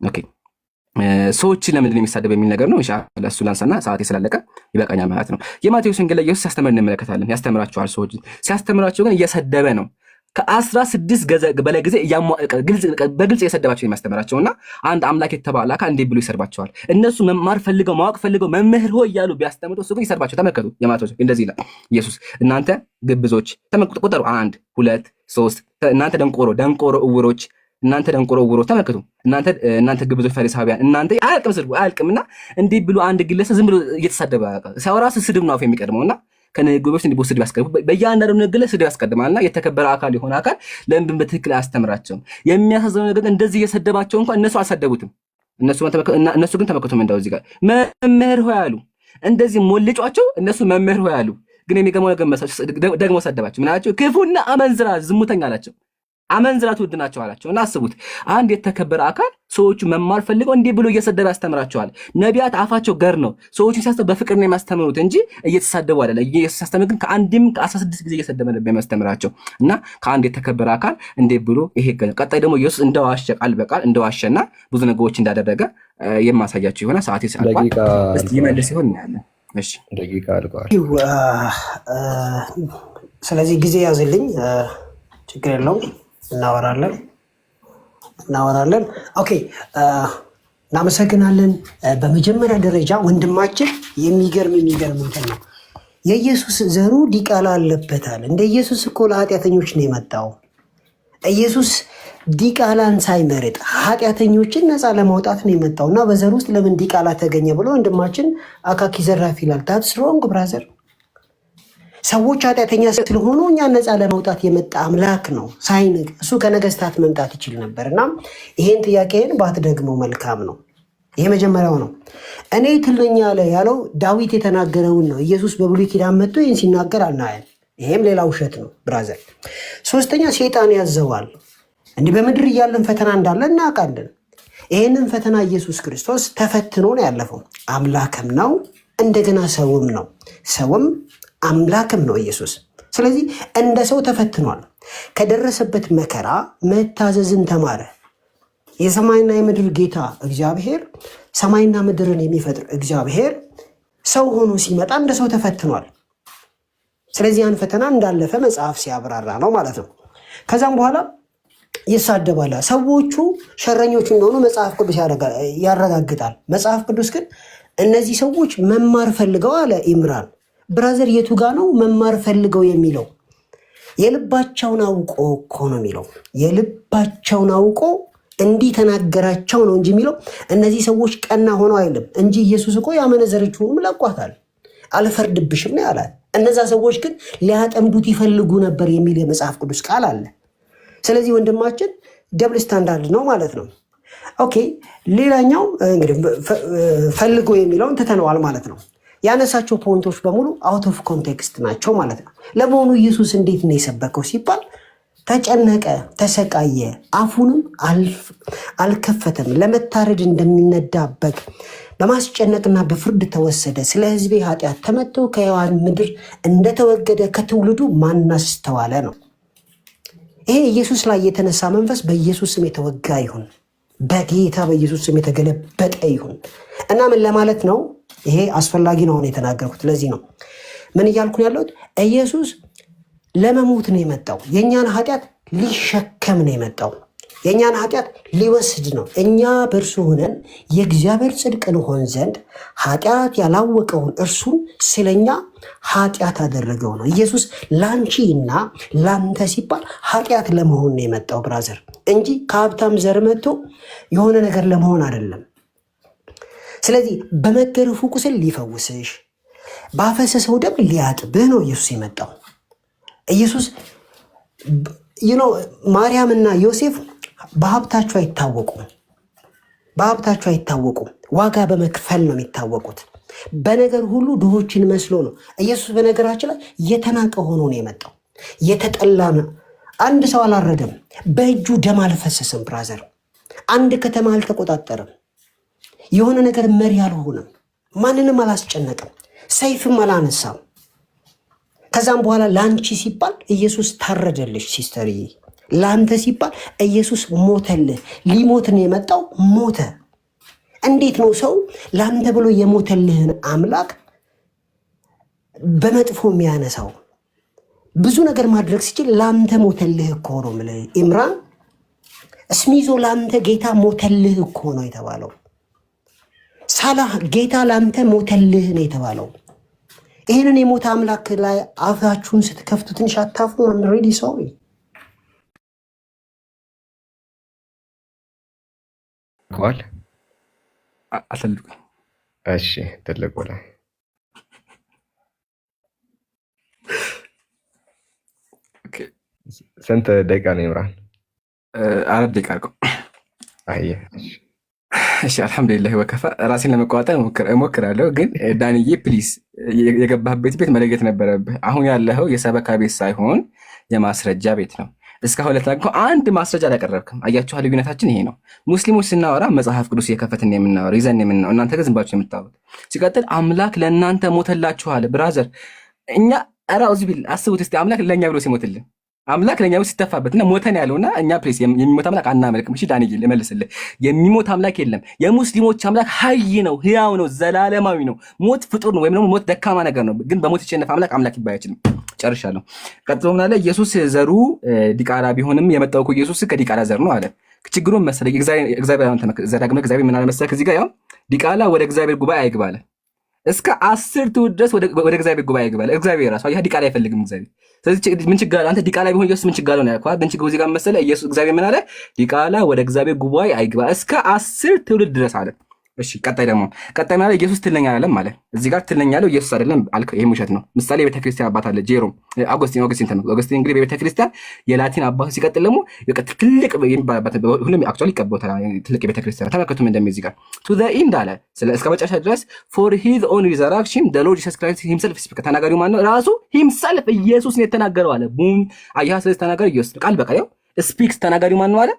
ኦኬ ሰዎችን ለምንድን ነው የሚሳደብ የሚል ነገር ነው። ኢንሻአላህ እሱ ላንሳና ሰዓቴ ስላለቀ ይበቃኛል ማለት ነው። የማቴዎስ ወንጌል ላይ ኢየሱስ ሲያስተምር እንመለከታለን። ያስተምራቸዋል። ሰዎች ሲያስተምራቸው ግን እየሰደበ ነው። ከ16 በላይ ጊዜ በግልጽ እየሰደባቸው የሚያስተምራቸውና አንድ አምላክ የተባለ አካል እንዴት ብሎ ይሰርባቸዋል? እነሱ መማር ፈልገው ማወቅ ፈልገው መምህር ሆይ እያሉ ቢያስተምሩ እሱ ግን ይሰርባቸው። ተመልከቱ። የማቴዎስ እንደዚህ ይላል ኢየሱስ፣ እናንተ ግብዞች፣ ተመልከቱ ቁጥሩ 1 2 3 እናንተ ደንቆሮ እውሮች፣ እናንተ ደንቆሮ እውሮች፣ ተመልከቱ። እናንተ ግብዞች ፈሪሳውያን፣ እናንተ አያልቅምና እንዴት ብሎ አንድ ግለሰብ ዝም ብሎ እየተሳደበ ሲያወራ ስድብ ነው አፍ የሚቀድመውና ከነገሮች እንዲቦ ስድብ ያስቀድም በእያንዳንዱ ንግግር ስድብ ያስቀድማልና የተከበረ አካል የሆነ አካል ለምን በትክክል አያስተምራቸውም? የሚያሳዝነው ነገር እንደዚህ እየሰደባቸው እንኳን እነሱ አልሰደቡትም። እነሱ ግን ተመከቱ እንደው እዚህ ጋር መምህር ሆይ አሉ። እንደዚህ ሞልጯቸው እነሱ መምህር ሆይ አሉ። ግን የሚገርመው ነገር ደግሞ ሰደባቸው። ምን አላቸው? ክፉና አመንዝራ ዝሙተኛ አላቸው። አመንዝራ ትውድ ናቸው አላቸው። እና አስቡት፣ አንድ የተከበረ አካል ሰዎቹ መማር ፈልገው እንዲህ ብሎ እየሰደበ ያስተምራቸዋል። ነቢያት አፋቸው ገር ነው። ሰዎቹን ሲያስተምሩ በፍቅር ነው የሚያስተምሩት እንጂ እየተሳደቡ አይደለም። ሲያስተምር ግን ከ16 ጊዜ እየሰደበ ነበር የሚያስተምራቸው። እና ከአንድ የተከበረ አካል እንዲህ ብሎ ይሄ ገ ቀጣይ ደግሞ ኢየሱስ እንደዋሸ ቃል በቃል እንደዋሸና ብዙ ነገሮች እንዳደረገ የማሳያቸው የሆነ ሰዓት ይሰልኳል። እስቲ ይመልስ ይሆን እናያለን። እሺ ደቂቃ አልቋል። ስለዚህ ጊዜ ያዝልኝ፣ ችግር የለውም። እናወራለን። ኦኬ እናመሰግናለን። በመጀመሪያ ደረጃ ወንድማችን የሚገርም እንትን ነው። የኢየሱስ ዘሩ ዲቃላ አለበታል። እንደ ኢየሱስ እኮ ለኃጢአተኞች ነው የመጣው። ኢየሱስ ዲቃላን ሳይመርጥ ኃጢአተኞችን ነፃ ለማውጣት ነው የመጣው እና በዘር ውስጥ ለምን ዲቃላ ተገኘ ብሎ ወንድማችን አካኪ ዘራፍ ይላል። ታትስ ሮንግ ብራዘር። ሰዎች ኃጢአተኛ ስለሆኑ እኛ ነፃ ለመውጣት የመጣ አምላክ ነው። ሳይንግ እሱ ከነገስታት መምጣት ይችል ነበር እና ይሄን ጥያቄን ባትደግመው መልካም ነው። ይሄ መጀመሪያው ነው። እኔ ትል ነኝ ያለው ዳዊት የተናገረውን ነው። ኢየሱስ በብሉይ ኪዳን መጥቶ ይህን ሲናገር አናየም። ይሄም ሌላ ውሸት ነው ብራዘር። ሶስተኛ ሴጣን ያዘዋል። እንዲህ በምድር እያለን ፈተና እንዳለ እናውቃለን። ይህንን ፈተና ኢየሱስ ክርስቶስ ተፈትኖ ነው ያለፈው። አምላክም ነው እንደገና ሰውም ነው። ሰውም አምላክም ነው ኢየሱስ። ስለዚህ እንደ ሰው ተፈትኗል። ከደረሰበት መከራ መታዘዝን ተማረ። የሰማይና የምድር ጌታ እግዚአብሔር፣ ሰማይና ምድርን የሚፈጥር እግዚአብሔር ሰው ሆኖ ሲመጣ እንደ ሰው ተፈትኗል። ስለዚህ ያን ፈተና እንዳለፈ መጽሐፍ ሲያብራራ ነው ማለት ነው። ከዛም በኋላ ይሳደባል። ሰዎቹ ሸረኞቹ እንደሆኑ መጽሐፍ ቅዱስ ያረጋግጣል። መጽሐፍ ቅዱስ ግን እነዚህ ሰዎች መማር ፈልገው አለ ኢምራን ብራዘር። የቱ ጋ ነው መማር ፈልገው የሚለው? የልባቸውን አውቆ እኮ ነው የሚለው። የልባቸውን አውቆ እንዲህ ተናገራቸው ነው እንጂ የሚለው እነዚህ ሰዎች ቀና ሆነው አይልም እንጂ ኢየሱስ እኮ ያመነዘረችውንም ለቋታል። አልፈርድብሽም ነው ያላት። እነዛ ሰዎች ግን ሊያጠምዱት ይፈልጉ ነበር የሚል የመጽሐፍ ቅዱስ ቃል አለ። ስለዚህ ወንድማችን ደብል ስታንዳርድ ነው ማለት ነው። ኦኬ፣ ሌላኛው እንግዲህ ፈልጎ የሚለውን ትተነዋል ማለት ነው። ያነሳቸው ፖይንቶች በሙሉ አውት ኦፍ ኮንቴክስት ናቸው ማለት ነው። ለመሆኑ ኢየሱስ እንዴት ነው የሰበከው ሲባል ተጨነቀ፣ ተሰቃየ፣ አፉንም አልከፈተም፣ ለመታረድ እንደሚነዳ በግ በማስጨነቅና በፍርድ ተወሰደ። ስለ ሕዝቤ ኃጢአት ተመትቶ ከሕያዋን ምድር እንደተወገደ ከትውልዱ ማን አስተዋለ ነው። ይሄ ኢየሱስ ላይ የተነሳ መንፈስ በኢየሱስ ስም የተወጋ ይሁን፣ በጌታ በኢየሱስ ስም የተገለበጠ ይሁን እና ምን ለማለት ነው? ይሄ አስፈላጊ ነው አሁን የተናገርኩት። ለዚህ ነው ምን እያልኩ ያለሁት? ኢየሱስ ለመሞት ነው የመጣው። የእኛን ኃጢአት ሊሸከም ነው የመጣው። የእኛን ኃጢአት ሊወስድ ነው። እኛ በእርሱ ሆነን የእግዚአብሔር ጽድቅ እንሆን ዘንድ ኃጢአት ያላወቀውን እርሱን ስለኛ ኃጢአት አደረገው ነው። ኢየሱስ ላንቺ እና ላንተ ሲባል ኃጢአት ለመሆን ነው የመጣው ብራዘር፣ እንጂ ከሀብታም ዘር መጥቶ የሆነ ነገር ለመሆን አይደለም። ስለዚህ በመገረፉ ቁስል ሊፈውስሽ፣ ባፈሰሰው ደም ሊያጥብህ ነው ኢየሱስ የመጣው። ኢየሱስ ማርያምና ዮሴፍ በሀብታቸው አይታወቁም። በሀብታቸው አይታወቁም። ዋጋ በመክፈል ነው የሚታወቁት። በነገር ሁሉ ድሆችን መስሎ ነው። ኢየሱስ በነገራችን ላይ የተናቀ ሆኖ ነው የመጣው። የተጠላ ነው። አንድ ሰው አላረደም። በእጁ ደም አልፈሰሰም ብራዘር። አንድ ከተማ አልተቆጣጠረም። የሆነ ነገር መሪ አልሆነም። ማንንም አላስጨነቅም። ሰይፍም አላነሳም። ከዛም በኋላ ለአንቺ ሲባል ኢየሱስ ታረደልሽ ሲስተርዬ። ለአንተ ሲባል ኢየሱስ ሞተልህ። ሊሞት ነው የመጣው፣ ሞተ። እንዴት ነው ሰው ለአንተ ብሎ የሞተልህን አምላክ በመጥፎ የሚያነሳው? ብዙ ነገር ማድረግ ሲችል ለአንተ ሞተልህ እኮ ነው የምልህ ኢምራን። እስሚዞ ለአንተ ጌታ ሞተልህ እኮ ነው የተባለው። ሳላህ ጌታ ለአንተ ሞተልህ ነው የተባለው። ይህንን የሞተ አምላክ ላይ አፋችሁን ስትከፍቱ ትንሽ አታፉ? ሬዲ ሶሪ ቋል አልፈልግም። እሺ ትልቁ ላይ ስንት ደቂቃ ነው ይምራል? 4 ደቂቃ አድርገው። አየህ እሺ አልሐምዱሊላህ ወከፋ። ራሴን ለመቆጣጠር እሞክራለሁ፣ ግን ዳንዬ ፕሊዝ የገባህበት ቤት መለየት ነበረብህ። አሁን ያለኸው የሰበካ ቤት ሳይሆን የማስረጃ ቤት ነው። እስካሁን ለተናገርከው አንድ ማስረጃ አላቀረብክም። አያችሁ ልዩነታችን ይሄ ነው። ሙስሊሞች ስናወራ መጽሐፍ ቅዱስ የከፈትን የምናወራ ይዘን የምናወራ፣ እናንተ ግን ዝም ብላችሁ የምታወሩት። ሲቀጥል አምላክ ለእናንተ ሞተላችኋል ብራዘር። እኛ ራውዝ ቢል አስቡት እስቲ አምላክ ለእኛ ብሎ ሲሞትልን፣ አምላክ ለእኛ ብሎ ሲተፋበትና ሞተን ያለውና እኛ ፕሌስ የሚሞት አምላክ አናመልክም። እሺ ዳንኤል ልመልስልህ፣ የሚሞት አምላክ የለም። የሙስሊሞች አምላክ ሀይ ነው፣ ህያው ነው፣ ዘላለማዊ ነው። ሞት ፍጡር ነው ወይም ደግሞ ሞት ደካማ ነገር ነው። ግን በሞት የተሸነፈ አምላክ አምላክ ይባል አይችልም። ጨርሻለሁ። ቀጥሎ ምን አለ? ኢየሱስ ዘሩ ዲቃላ ቢሆንም የመጣው እኮ ኢየሱስ ከዲቃላ ዘር ነው አለ። ችግሩን መሰለህ እግዚአብሔር ዘዳግመ እግዚአብሔር ምን አለ መሰለህ? ከዚህ ጋር ያው ዲቃላ ወደ እግዚአብሔር ጉባኤ አይግባ አለ። እስከ 10 ትውልድ ድረስ ወደ እግዚአብሔር ጉባኤ አይግባ አለ። እግዚአብሔር ራሱ አያ ዲቃላ አይፈልግም እግዚአብሔር። ስለዚህ ምን ችግር አለ? አንተ ዲቃላ ቢሆን ኢየሱስ ምን ችግር አለ ነው ያልኩህ። ግን ችግሩ እዚህ ጋር መሰለህ? ኢየሱስ እግዚአብሔር ምን አለ? ዲቃላ ወደ እግዚአብሔር ጉባኤ አይግባ እስከ 10 ትውልድ ድረስ አለ። እሺ ቀጣይ ማለት ኢየሱስ ትለኛ አይደለም ማለት እዚህ ጋር ትለኛ ያለው ኢየሱስ አይደለም አልክ። ይሄ ውሸት ነው። ምሳሌ ቤተክርስቲያን አባት አለ ጄሮም አውግስቲን እንግዲህ ቤተክርስቲያን የላቲን አባት ሲቀጥል ደግሞ ትልቅ የሚባልበት ሁሉም አክቹዋሊ ይቀበውታል። ትልቅ ቤተክርስቲያን ተመልከቱም እንደሚል እዚህ ጋር ቱ ዘ ኢንድ አለ እስከ መጨረሻ ድረስ ፎር ሂዝ ኦን ሪዘራክሽን ዘ ሎርድ ጂሰስ ክራይስት ሂምሰልፍ ስፒክ ተናጋሪው ማን ነው? ራሱ ሂምሰልፍ ኢየሱስ ነው የተናገረው አለ። ቡም አያ ስለዚህ ተናጋሪው ኢየሱስ ቃል በቃ ያው ስፒክስ ተናጋሪው ማን ነው አለ?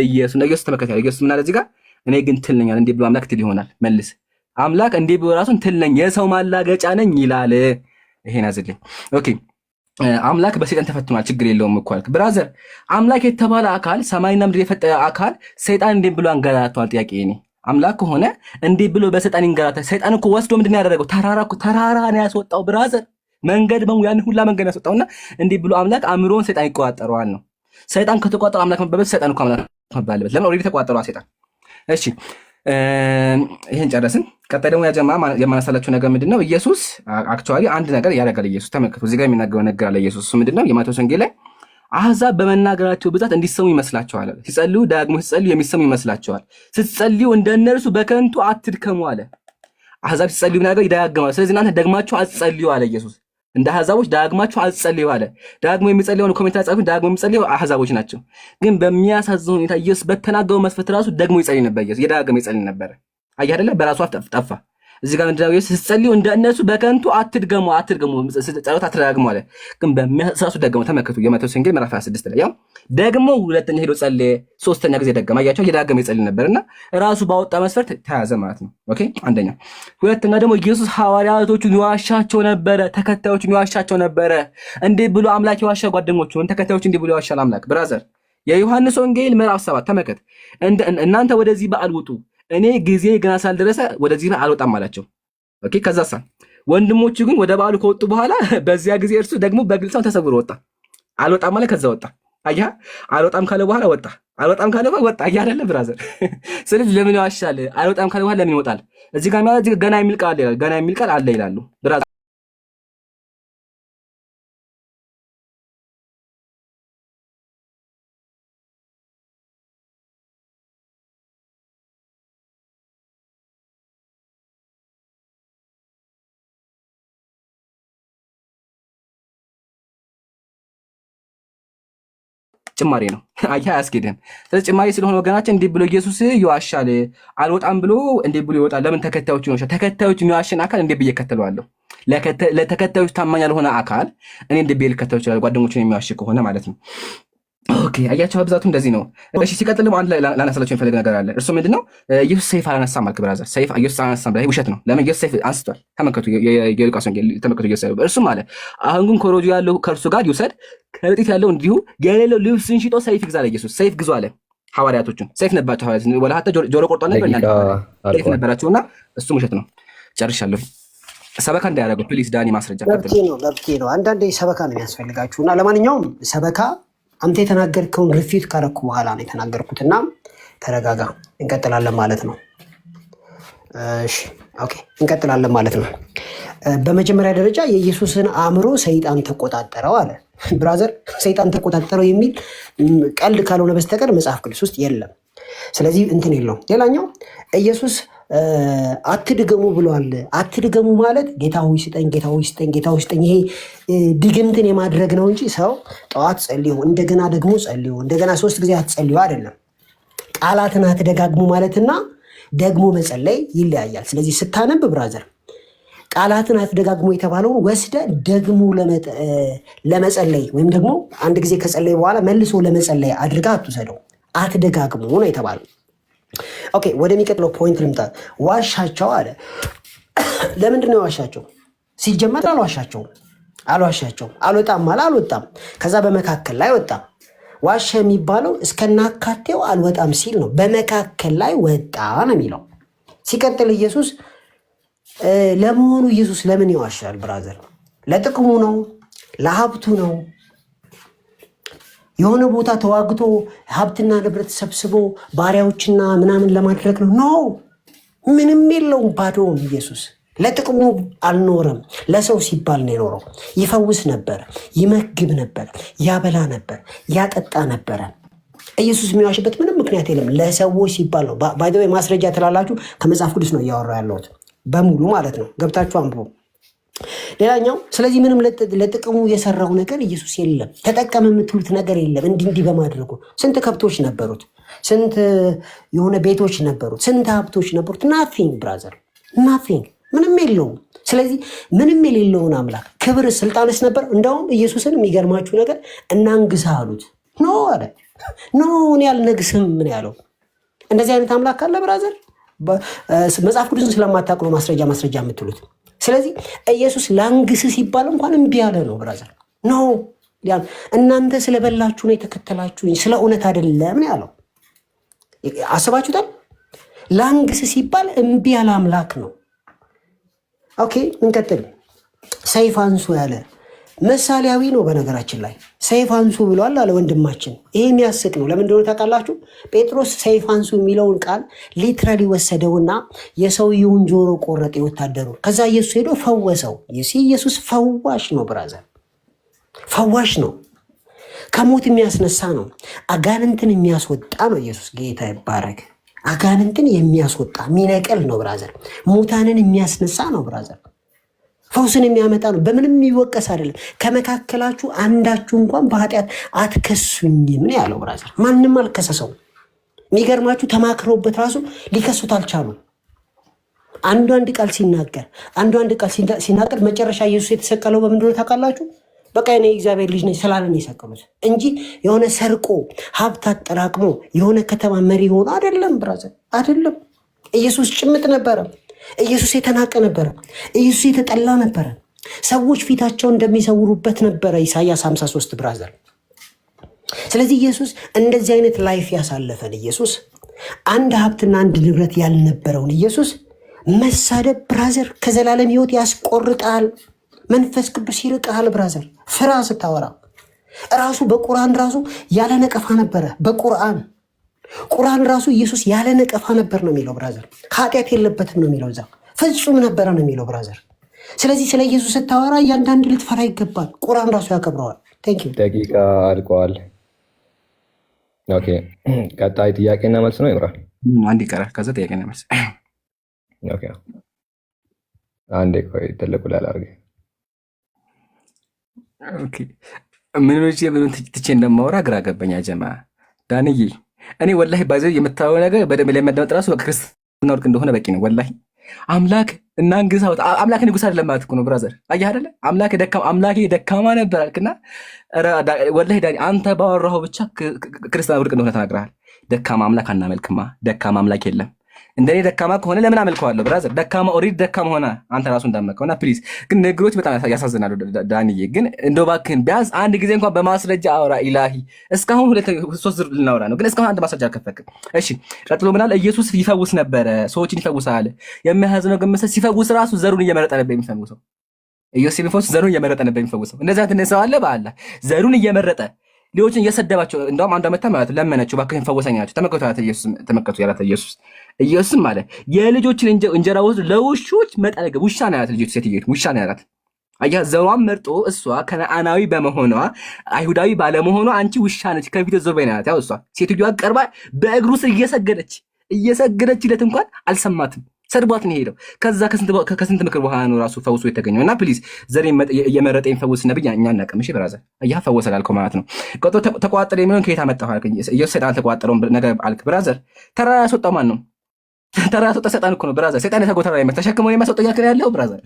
ኢየሱስ ነው። ኢየሱስ ተመልከቱ ያለ ኢየሱስ ምን አለ እዚህ ጋር እኔ ግን ትል ነኝ እንዴ ብሎ አምላክ ትል ይሆናል። መልስ አምላክ እንዴ ብሎ ራሱን ትል ነኝ የሰው ማላገጫ ነኝ ይላል። ይሄን አዝልኝ። ኦኬ አምላክ በሰይጣን ተፈትኗል። ችግር የለውም እኮ አልክ ብራዘር። አምላክ የተባለ አካል ሰማይና ምድር የፈጠረ አካል ሰይጣን እንዴ ብሎ አንገላታዋል? ጥያቄ እኔ አምላክ ከሆነ እንዴ ብሎ በሰይጣን ይንገላታል? ሰይጣን እኮ ወስዶ ምንድን ነው ያደረገው? ተራራ ነው ያስወጣው ብራዘር። መንገድ ያን ሁላ መንገድ ያስወጣውና እንዴ ብሎ አምላክ አእምሮን ሰይጣን ይቆጣጠረዋል ነው። ሰይጣን ከተቆጣጠረ አምላክ መባል ሰይጣን እኮ አምላክ መባልበት ለምን ኦልሬዲ ተቆጣጠረዋ ሰይጣን። እሺ ይሄን ጨረስን። ቀጣይ ደግሞ ያጀማ የማነሳላችሁ ነገር ምንድነው? ኢየሱስ አክቹአሊ አንድ ነገር ያደርጋል። ኢየሱስ ተመልከቱ፣ እዚህ ጋር የሚናገረው ነገር አለ። ኢየሱስ እሱ ምንድነው? የማቴዎስ ወንጌል ላይ አሕዛብ በመናገራቸው ብዛት እንዲሰሙ ይመስላቸዋል። ሲጸልዩ ዳግሞ ሲጸልዩ የሚሰሙ ይመስላቸዋል። ስትጸልዩ እንደነርሱ በከንቱ አትድከሙ አለ። አሕዛብ ሲጸልዩ ምናገር ይደጋግማሉ። ስለዚህ እናንተ ደግማችሁ አትጸልዩ አለ ኢየሱስ። እንደ አሕዛቦች ዳግማችሁ አትጸልዩ አለ። ዳግሞ የሚጸልየው ኮሜንት ላይ ጻፉ። ዳግሞ የሚጸልየው አሕዛቦች ናቸው። ግን በሚያሳዝን ሁኔታ ኢየሱስ በተናገረው መስፈርት ራሱ ደግሞ ይጸልይ ነበር። ኢየሱስ የዳግሞ ይጸልይ ነበር። አየህ አይደለ? በራሱ አፍ ጠፋ። እዚህ ጋር ምንድነው ኢየሱስ ስትጸልዩ እንደ እነሱ በከንቱ አትድገሙ ጸሎት አትደጋግሙ አለ። ግን በሚያሳሱ ደግሞ ተመልከቱ። የማቴዎስ ወንጌል ምዕራፍ 26 ላይ ያው ደግሞ ሁለተኛ ሄዶ ጸለየ፣ ሶስተኛ ጊዜ ደገመ። አያቸው የዳግሞ ይጸልይ ነበርና ራሱ ባወጣ መስፈርት ተያዘ ማለት ነው። ኦኬ አንደኛ። ሁለተኛ ደግሞ ኢየሱስ ሐዋርያቶቹን ይዋሻቸው ነበረ፣ ተከታዮቹን ይዋሻቸው ነበረ። እንዴ ብሎ አምላክ ይዋሻ ጓደኞቹን ተከታዮቹ እንዴ ብሎ ይዋሻል አምላክ ብራዘር። የዮሐንስ ወንጌል ምዕራፍ 7 ተመልከት። እናንተ ወደዚህ በዓል ውጡ እኔ ጊዜ ገና ሳልደረሰ ወደዚህ አልወጣም አላቸው። ኦኬ ከዛሳ ወንድሞቹ ግን ወደ በዓሉ ከወጡ በኋላ በዚያ ጊዜ እርሱ ደግሞ በግልጽ ተሰውሮ ወጣ። አልወጣም ማለት ከዛ ወጣ። አያ አልወጣም ካለ በኋላ ወጣ። አልወጣም ካለ በኋላ ወጣ። አያ አይደለ ብራዘር? ስለዚህ ለምን ይዋሻል? አልወጣም ካለ በኋላ ለምን ይወጣል? እዚህ ጋር ማለት ገና የሚል ቃል አለ ይላል። ገና የሚል ቃል አለ ይላሉ ብራዘር። ጭማሪ ነው። አያ አያስኬድም። ስለዚህ ጭማሪ ስለሆነ ወገናችን እንዲህ ብሎ ኢየሱስ ይዋሻል አልወጣም ብሎ እንዲህ ብሎ ይወጣል። ለምን ተከታዮቹ ነው? ተከታዮቹ የሚዋሽን አካል እንዲህ ብዬ እከተለዋለሁ። ለተከታዮች ታማኝ ያልሆነ አካል እኔ እንዲህ ብዬ ልከተለው እችላለሁ፣ ጓደኞቹን የሚዋሽ ከሆነ ማለት ነው። ኦኬ አያቸው ብዛቱ እንደዚህ ነው። እሺ ሲቀጥል ደግሞ አንድ ላይ ላነሳላችሁ የሚፈልግ ነገር አለ። እርሱ ምንድነው? ኢየሱስ ሰይፍ አላነሳም አልክ ብራዘር። ሰይፍ ኢየሱስ አላነሳም ብለህ ውሸት ነው። ለምን ኢየሱስ ሰይፍ አንስቷል? ተመልከቱ፣ የሉቃስ ወንጌል ተመልከቱ። ኢየሱስ እርሱም አለ አሁን ግን ኮሮጆ ያለው ከእርሱ ጋር ይውሰድ፣ ከረጢት ያለው እንዲሁ የሌለው ልብስን ሽጦ ሰይፍ ይግዛ አለ ኢየሱስ። ሰይፍ ግዙ አለ ሐዋርያቶቹን። ሰይፍ ነበራቸው ሐዋርያት ወላ ሀታ ጆሮ ቆርጧል ነበር እና ሰይፍ ነበራቸውና እሱም ውሸት ነው። ጨርሻለሁ። ሰበካ እንዳያደርገው ፕሊዝ ዳኒ ማስረጃ ለብቴ ነው። አንዳንዴ ሰበካ ነው የሚያስፈልጋችሁና ለማንኛውም ሰበካ አንተ የተናገርከውን ሪፊት ካረኩ በኋላ ነው የተናገርኩትና ተረጋጋ። እንቀጥላለን ማለት ነው። እሺ ኦኬ እንቀጥላለን ማለት ነው። በመጀመሪያ ደረጃ የኢየሱስን አእምሮ ሰይጣን ተቆጣጠረው አለ ብራዘር። ሰይጣን ተቆጣጠረው የሚል ቀልድ ካልሆነ በስተቀር መጽሐፍ ቅዱስ ውስጥ የለም። ስለዚህ እንትን የለውም። ሌላኛው ኢየሱስ አትድገሙ ብሏል። አትድገሙ ማለት ጌታ ሆይ ስጠኝ፣ ጌታ ሆይ ስጠኝ፣ ጌታ ሆይ ስጠኝ። ይሄ ድግምትን የማድረግ ነው እንጂ ሰው ጠዋት ጸልዩ እንደገና ደግሞ ጸልዩ እንደገና 3 ጊዜ አትጸልዩ አይደለም። ቃላትን አትደጋግሙ ማለትና ደግሞ መጸለይ ይለያያል። ስለዚህ ስታነብ ብራዘር ቃላትን አትደጋግሙ የተባለውን ወስደ ደግሞ ለመጸለይ ወይም ደግሞ አንድ ጊዜ ከጸለይ በኋላ መልሶ ለመጸለይ አድርጋ አትውሰደው። አትደጋግሙ ነው የተባለው። ኦኬ ወደሚቀጥለው ፖይንት ልምጣ። ዋሻቸው አለ። ለምንድን ነው የዋሻቸው? ሲጀመር አልዋሻቸውም። አልወጣም አለ፣ አልወጣም። ከዛ በመካከል ላይ ወጣ። ዋሻ የሚባለው እስከናካቴው አልወጣም ሲል ነው። በመካከል ላይ ወጣ ነው የሚለው። ሲቀጥል ኢየሱስ ለመሆኑ ኢየሱስ ለምን ይዋሻል ብራዘር? ለጥቅሙ ነው? ለሀብቱ ነው? የሆነ ቦታ ተዋግቶ ሀብትና ንብረት ሰብስቦ ባሪያዎችና ምናምን ለማድረግ ነው? ኖ ምንም የለውም። ባዶውን ኢየሱስ ለጥቅሙ አልኖረም። ለሰው ሲባል ነው የኖረው። ይፈውስ ነበር፣ ይመግብ ነበር፣ ያበላ ነበር፣ ያጠጣ ነበረ። ኢየሱስ የሚዋሽበት ምንም ምክንያት የለም። ለሰዎች ሲባል ነው። ባይ ዘ ወይ ማስረጃ ትላላችሁ፣ ከመጽሐፍ ቅዱስ ነው እያወራ ያለሁት በሙሉ ማለት ነው። ገብታችሁ አንብቡ። ሌላኛው ስለዚህ ምንም ለጥቅሙ የሰራው ነገር ኢየሱስ የለም። ተጠቀም የምትሉት ነገር የለም። እንዲህ በማድረጉ ስንት ከብቶች ነበሩት፣ ስንት የሆነ ቤቶች ነበሩት፣ ስንት ሀብቶች ነበሩት። ናቲንግ ብራዘር፣ ናቲንግ፣ ምንም የለውም። ስለዚህ ምንም የሌለውን አምላክ ክብር ስልጣንስ ነበር። እንደውም ኢየሱስን የሚገርማችሁ ነገር እናንግሳ አሉት። ኖ አለ፣ ኖ እኔ አልነግስም። ምን ያለው እንደዚህ አይነት አምላክ አለ ብራዘር? መጽሐፍ ቅዱስን ስለማታውቁ ነው ማስረጃ የምትሉት። ስለዚህ ኢየሱስ ላንግስ ሲባል እንኳን እምቢ ያለ ነው ብራዘር። ኖ እናንተ ስለበላችሁ ነው የተከተላችሁኝ፣ ስለ እውነት አይደለም ያለው። አስባችሁታል? ላንግስ ሲባል እምቢ ያለ አምላክ ነው። ኦኬ እንቀጥል። ሰይፍ አንሱ ያለ ምሳሌያዊ ነው። በነገራችን ላይ ሰይፍ አንሱ ብሏል አለ ወንድማችን። ይሄ የሚያስቅ ነው። ለምን እንደሆነ ታውቃላችሁ? ጴጥሮስ ሰይፍ አንሱ የሚለውን ቃል ሊትራሊ ወሰደውና የሰውየውን ጆሮ ቆረጠ ወታደሩ። ከዛ ኢየሱስ ሄዶ ፈወሰው። ኢየሱስ ፈዋሽ ነው ብራዘር፣ ፈዋሽ ነው። ከሞት የሚያስነሳ ነው። አጋንንትን የሚያስወጣ ነው ኢየሱስ። ጌታ ይባረክ። አጋንንትን የሚያስወጣ የሚነቅል ነው ብራዘር። ሙታንን የሚያስነሳ ነው ብራዘር። ፈውስን የሚያመጣ ነው። በምንም የሚወቀስ አይደለም። ከመካከላችሁ አንዳችሁ እንኳን በኃጢአት አትከሱኝም ነው ያለው ብራዘር። ማንም አልከሰሰው። የሚገርማችሁ ተማክረውበት ራሱ ሊከሱት አልቻሉም። አንድ ቃል ሲናገር መጨረሻ ኢየሱስ የተሰቀለው በምንድን ነው ታውቃላችሁ? በቃ እኔ እግዚአብሔር ልጅ ነኝ ስላለን የሰቀሉት እንጂ የሆነ ሰርቆ ሀብት አጠራቅሞ የሆነ ከተማ መሪ ሆኖ አይደለም ብራዘር፣ አይደለም። ኢየሱስ ጭምት ነበረ። ኢየሱስ የተናቀ ነበረ። ኢየሱስ የተጠላ ነበረ። ሰዎች ፊታቸውን እንደሚሰውሩበት ነበረ ኢሳያስ 53 ብራዘር። ስለዚህ ኢየሱስ እንደዚህ አይነት ላይፍ ያሳለፈን ኢየሱስ፣ አንድ ሀብትና አንድ ንብረት ያልነበረውን ኢየሱስ መሳደብ ብራዘር ከዘላለም ሕይወት ያስቆርጣል። መንፈስ ቅዱስ ይርቃል ብራዘር። ፍራ ስታወራ ራሱ በቁርአን ራሱ ያለ ነቀፋ ነበረ። ቁርአን ራሱ ኢየሱስ ያለ ነቀፋ ነበር ነው የሚለው ብራዘር። ኃጢአት የለበትም ነው የሚለው፣ እዛ ፍጹም ነበረ ነው የሚለው ብራዘር። ስለዚህ ስለ ኢየሱስ ስታወራ እያንዳንድ ልትፈራ ይገባል። ቁርአን ራሱ ያከብረዋል። ቴንክ ዩ። ደቂቃ አልቀዋል። ኦኬ ቀጣይ ጥያቄና መልስ ነው ይምራል። አንድ ይቀራል። ከዛ ጥያቄና መልስ። ኦኬ አንዴ ቆይ ትልቁ ላላርግ። ኦኬ ምን ትቼ እንደማወራ ግራ ገባኝ። ጀማ ዳንዬ እኔ ወላሂ ባይዘው የምታወው ነገር በደንብ ለመደመጥ ራሱ ክርስትና ወርቅ እንደሆነ በቂ ነው። ወላሂ አምላክ እናንግሳው አምላክ ንጉስ አይደለም ማለት እኮ ነው ብራዘር። አየህ አይደለ? አምላኬ ደካማ ነበር አልክና ወላሂ ዳኒ አንተ ባወራኸው ብቻ ክርስትና ወርቅ እንደሆነ ተናግረሃል። ደካማ አምላክ አናመልክማ። ደካማ አምላክ የለም። እንደኔ ደካማ ከሆነ ለምን አመልከዋለሁ ብራዘር? ደካማ ኦሬዲ ደካማ ሆነ አንተ ራሱ እንዳመልከውና ፕሊዝ። ግን ነገሮች በጣም ያሳዝናሉ ዳንዬ። ግን እንደው እባክህን ቢያንስ አንድ ጊዜ እንኳን በማስረጃ አውራ። ኢላሂ እስካሁን 2-3 ዙር ልናወራ ነው፣ ግን እስካሁን አንድ ማስረጃ አልከፈክም። እሺ ቀጥሎ ምናል? ኢየሱስ ይፈውስ ነበረ፣ ሰዎችን ይፈውሳል። የሚያሳዝነው ግን መሰለህ ሲፈውስ ራሱ ዘሩን እየመረጠ ነበር የሚፈውሰው። ኢየሱስ ሲፈውስ ዘሩን እየመረጠ ነበር የሚፈውሰው። እንደዛ ተነሳው አለ በአላህ ዘሩን እየመረጠ ሌሎችን እየሰደባቸው። እንደውም አንዷ መታ ማለት ለመነችው፣ እባክህን ፈወሰኝ አለችው። ተመከቱ ያላት ኢየሱስም አለ የልጆችን እንጀራ ወስዶ ለውሾች መጠለገብ። ውሻ ነው ያላት ልጅቱ፣ ሴትየቱ ውሻ ነው ያላት። አያ ዘሯን መርጦ እሷ ከነአናዊ በመሆኗ አይሁዳዊ ባለመሆኗ አንቺ ውሻ ነች ከፊት ዞር በይ ነው ያላት። ያው እሷ ሴትዮዋ ቀርባ በእግሩ ስር እየሰገደችለት እንኳን አልሰማትም። ሰድቧት ነው ሄደው። ከዛ ከስንት ምክር በኋላ ነው ራሱ ፈውሶ የተገኘው። እና ፕሊዝ ዘሬ የመረጠ የሚፈውስ ነብይ እኛ እናቀምሽ ብራዘር። አያ ፈወሰ ላልከው ማለት ነው። ቀጥቶ ተቋጠረ የሚለውን ከየት አመጣው አልከኝ። ኢየሱስ ሰይጣን ተቋጠረውን ነገር አልክ ብራዘር። ተራራ ያስወጣው ማን ነው? ተራራ ያስወጣው ሰይጣን እኮ ነው ብራዘር። ሰይጣን የተጎተራ ይመ ተሸክመው የማስወጣው ያክል ያለው ብራዘር።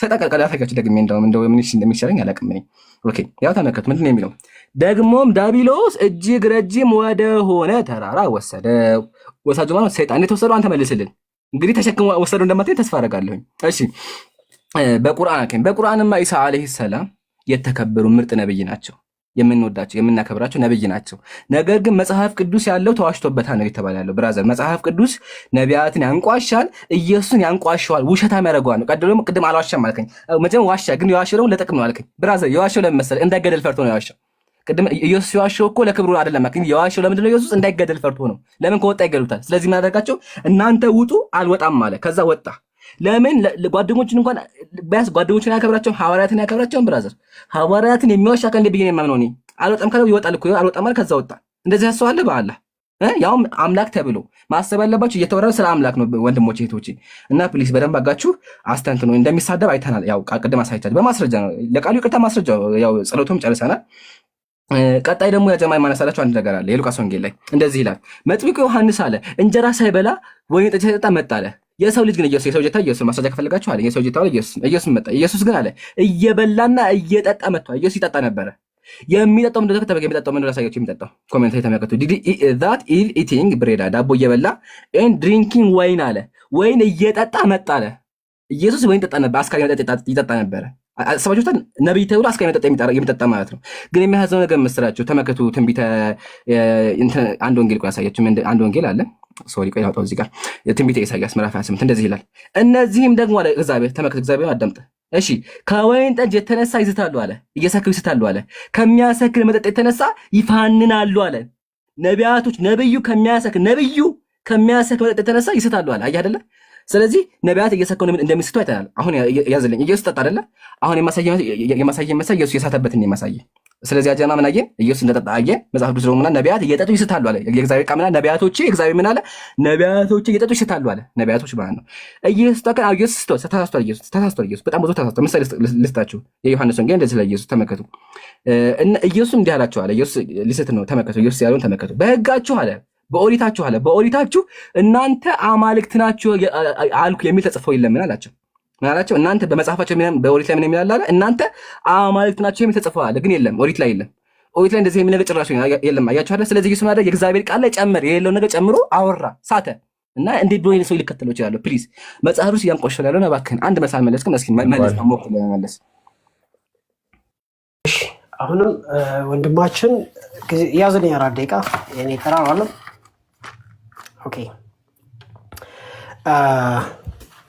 ሰይጣን ቀልቀላ ታውቃችሁ። ደግሜ እንደው ምን እንደሚሻለኝ አላውቅም እኔ። ኦኬ ያው ተመከቱ ምንድን ነው የሚለው? ደግሞም ዳቢሎስ እጅግ ረጅም ወደ ሆነ ተራራ ወሰደው። ወሳጁ ማለት ሰይጣን የተወሰደው አንተ መልስልን። እንግዲህ ተሸክሞ ወሰደው እንደማትይ ተስፋ አደርጋለሁ። እሺ በቁርአንማ ኢሳ አለይሂ ሰላም የተከበሩ ምርጥ ነብይ ናቸው። የምንወዳቸው የምናከብራቸው ነብይ ናቸው። ነገር ግን መጽሐፍ ቅዱስ ያለው ተዋሽቶበታል ነው የተባለ ያለው ብራዘር። መጽሐፍ ቅዱስ ነቢያትን ያንቋሻል፣ ኢየሱስን ያንቋሸዋል፣ ውሸታም ያደርገዋል ነው። ቀድሞ ቅድም አልዋሻም አልከኝ። መቼም ዋሻ ግን የዋሸው ደግሞ ለጥቅም ነው አልከኝ ብራዘር። የዋሸው ለምን መሰለህ? እንዳይገደል ፈርቶ ነው የዋሸው። ቅድም ኢየሱስ የዋሸው እኮ ለክብሩ አይደለም አልከኝ። የዋሸው ለምንድን ነው? ኢየሱስ እንዳይገደል ፈርቶ ነው። ለምን ከወጣ ይገሉታል። ስለዚህ ምን አደረጋቸው? እናንተ ውጡ፣ አልወጣም አለ። ከዛ ወጣ። ለምን? ጓደኞችን እንኳን ቢያንስ ጓደኞችን ያከብራቸውን ሐዋርያትን ያከብራቸውን ብራዘር። ሐዋርያትን የሚዋሽ አካል እንደ ብዬ ነው የማምነው እኔ። አልወጣም ካለው ይወጣል እኮ። አልወጣም ማለት ከዛ ወጣ። እንደዚህ ያሰዋለ በአላህ ያውም አምላክ ተብሎ ማሰብ ያለባችሁ እየተወረረ ስለ አምላክ ነው ወንድሞቼ እህቶቼ። እና ፕሊስ በደንብ አጋችሁ አስተንትኑ። እንደሚሳደብ አይተናል። ያው ቅድም አሳይቻችሁ በማስረጃ ነው። ለቃሉ ይቅርታ ማስረጃ ያው ጸሎቱም ጨርሰናል። ቀጣይ ደግሞ ያጀማ የማነሳላችሁ አንድ ነገር አለ። የሉቃስ ወንጌል ላይ እንደዚህ ይላል። መጥምቁ ዮሐንስ አለ እንጀራ ሳይበላ ወይን ጠጅ ሳይጠጣ መጣ አለ። የሰው ልጅ ግን ኢየሱስ የሰው ጀታ ኢየሱስ ማስረጃ ከፈለጋችሁ አለ የሰው ጀታ ኢየሱስ መጣ። ኢየሱስ ግን አለ እየበላና እየጠጣ መጥቷል። ኢየሱስ ይጠጣ ነበረ። የሚጠጣው ምንድነው? ከተበገ የሚጠጣው ምንድነው? ላሳያችሁ። የሚጠጣው ኮሜንት ላይ ተመልከቱ። that is eating bread ዳቦ እየበላ and drinking wine አለ ወይን እየጠጣ መጣ አለ። ኢየሱስ ወይን ጠጣ ነበር። አስካሪ መጠጥ ይጠጣ ነበረ። አሰባችሁታል? ነብይ ተብሎ አስካሪ መጠጥ የሚጠጣ ማለት ነው። ግን የሚያዘው ነገር መስራችሁ ተመልከቱ። ትንቢተ አንድ ወንጌል ቆይ ያሳያችሁ። አንድ ወንጌል አለ ሶሪ ቆይ አውጣው እዚህ ጋር ትንቢተ ኢሳይያስ ምዕራፍ 28 እንደዚህ ይላል። እነዚህም ደግሞ አለ እግዚአብሔር ተመልከቱ። እግዚአብሔር አዳምጥ እሺ ከወይን ጠጅ የተነሳ ይስታሉ አለ። እየሰከሩ ይስታሉ አለ። ከሚያሰክር መጠጥ የተነሳ ይፋንናሉ አለ። ነቢያቶች ነብዩ ከሚያሰክር መጠጥ የተነሳ ይስታሉ አለ። አየህ አይደለ? ስለዚህ ነቢያት እየሰከሩ እንደሚስቱ አይተናል። አሁን ያዝልኝ ኢየሱስ ጠጣ አይደለ? አሁን የማሳየን መሳይ ኢየሱስ የሳተበትን የማሳየ። ስለዚህ አጀማ ምን አየን? ኢየሱስ እንደጠጣ አየን። መጽሐፍ ቅዱስ ደግሞ ነቢያት እየጠጡ ይስታሉ አለ። የእግዚአብሔር ቃል ነቢያቶቼ እግዚአብሔር ምን አለ? ነቢያቶቼ እየጠጡ ይስታሉ አለ። ነቢያቶች ማለት ነው። ኢየሱስ ተከራ ኢየሱስ ተሳስቷል። ኢየሱስ በጣም ብዙ ተሳስቷል። ምሳሌ ልስጣችሁ። የዮሐንስ ወንጌል እንደዚህ ላይ ኢየሱስ ተመከቱ። ኢየሱስ እንዲህ አላቸው አለ። ኢየሱስ ሊስት ነው። ተመከቱ። ኢየሱስ ያለውን ተመከቱ። በሕጋችሁ አለ በኦሪታችሁ እናንተ አማልክት ናችሁ አልኩ የሚል ተጽፎ የለምን አላቸው። ምን አላቸው? እናንተ በመጽሐፋቸው በኦሪት ላይ ምን የሚል አለ? እናንተ አማልክት ናችሁ የሚል ተጽፎ አለ፣ ግን የለም ኦሪት ላይ የለም። ኦሪት ላይ እንደዚህ የሚል ነገር ጭራሽ የለም። አያችሁ አይደል? ስለዚህ ኢየሱስ ማለት የእግዚአብሔር ቃል ላይ ጨመረ፣ የሌለው ነገር ጨምሮ አወራ፣ ሳተ እና እንዴት ብሎ ሰው ሊከተለው ይችላል? ፕሊዝ መጽሐፍ ውስጥ ያንቆሻል ያለው እባክህን አንድ መልስ አልመለስክም። እስኪ መለስ ሞክር ለመመለስ። እሺ አሁንም ወንድማችን ያዘኝ 4 ደቂቃ የኔ ተራ ነው። ኦኬ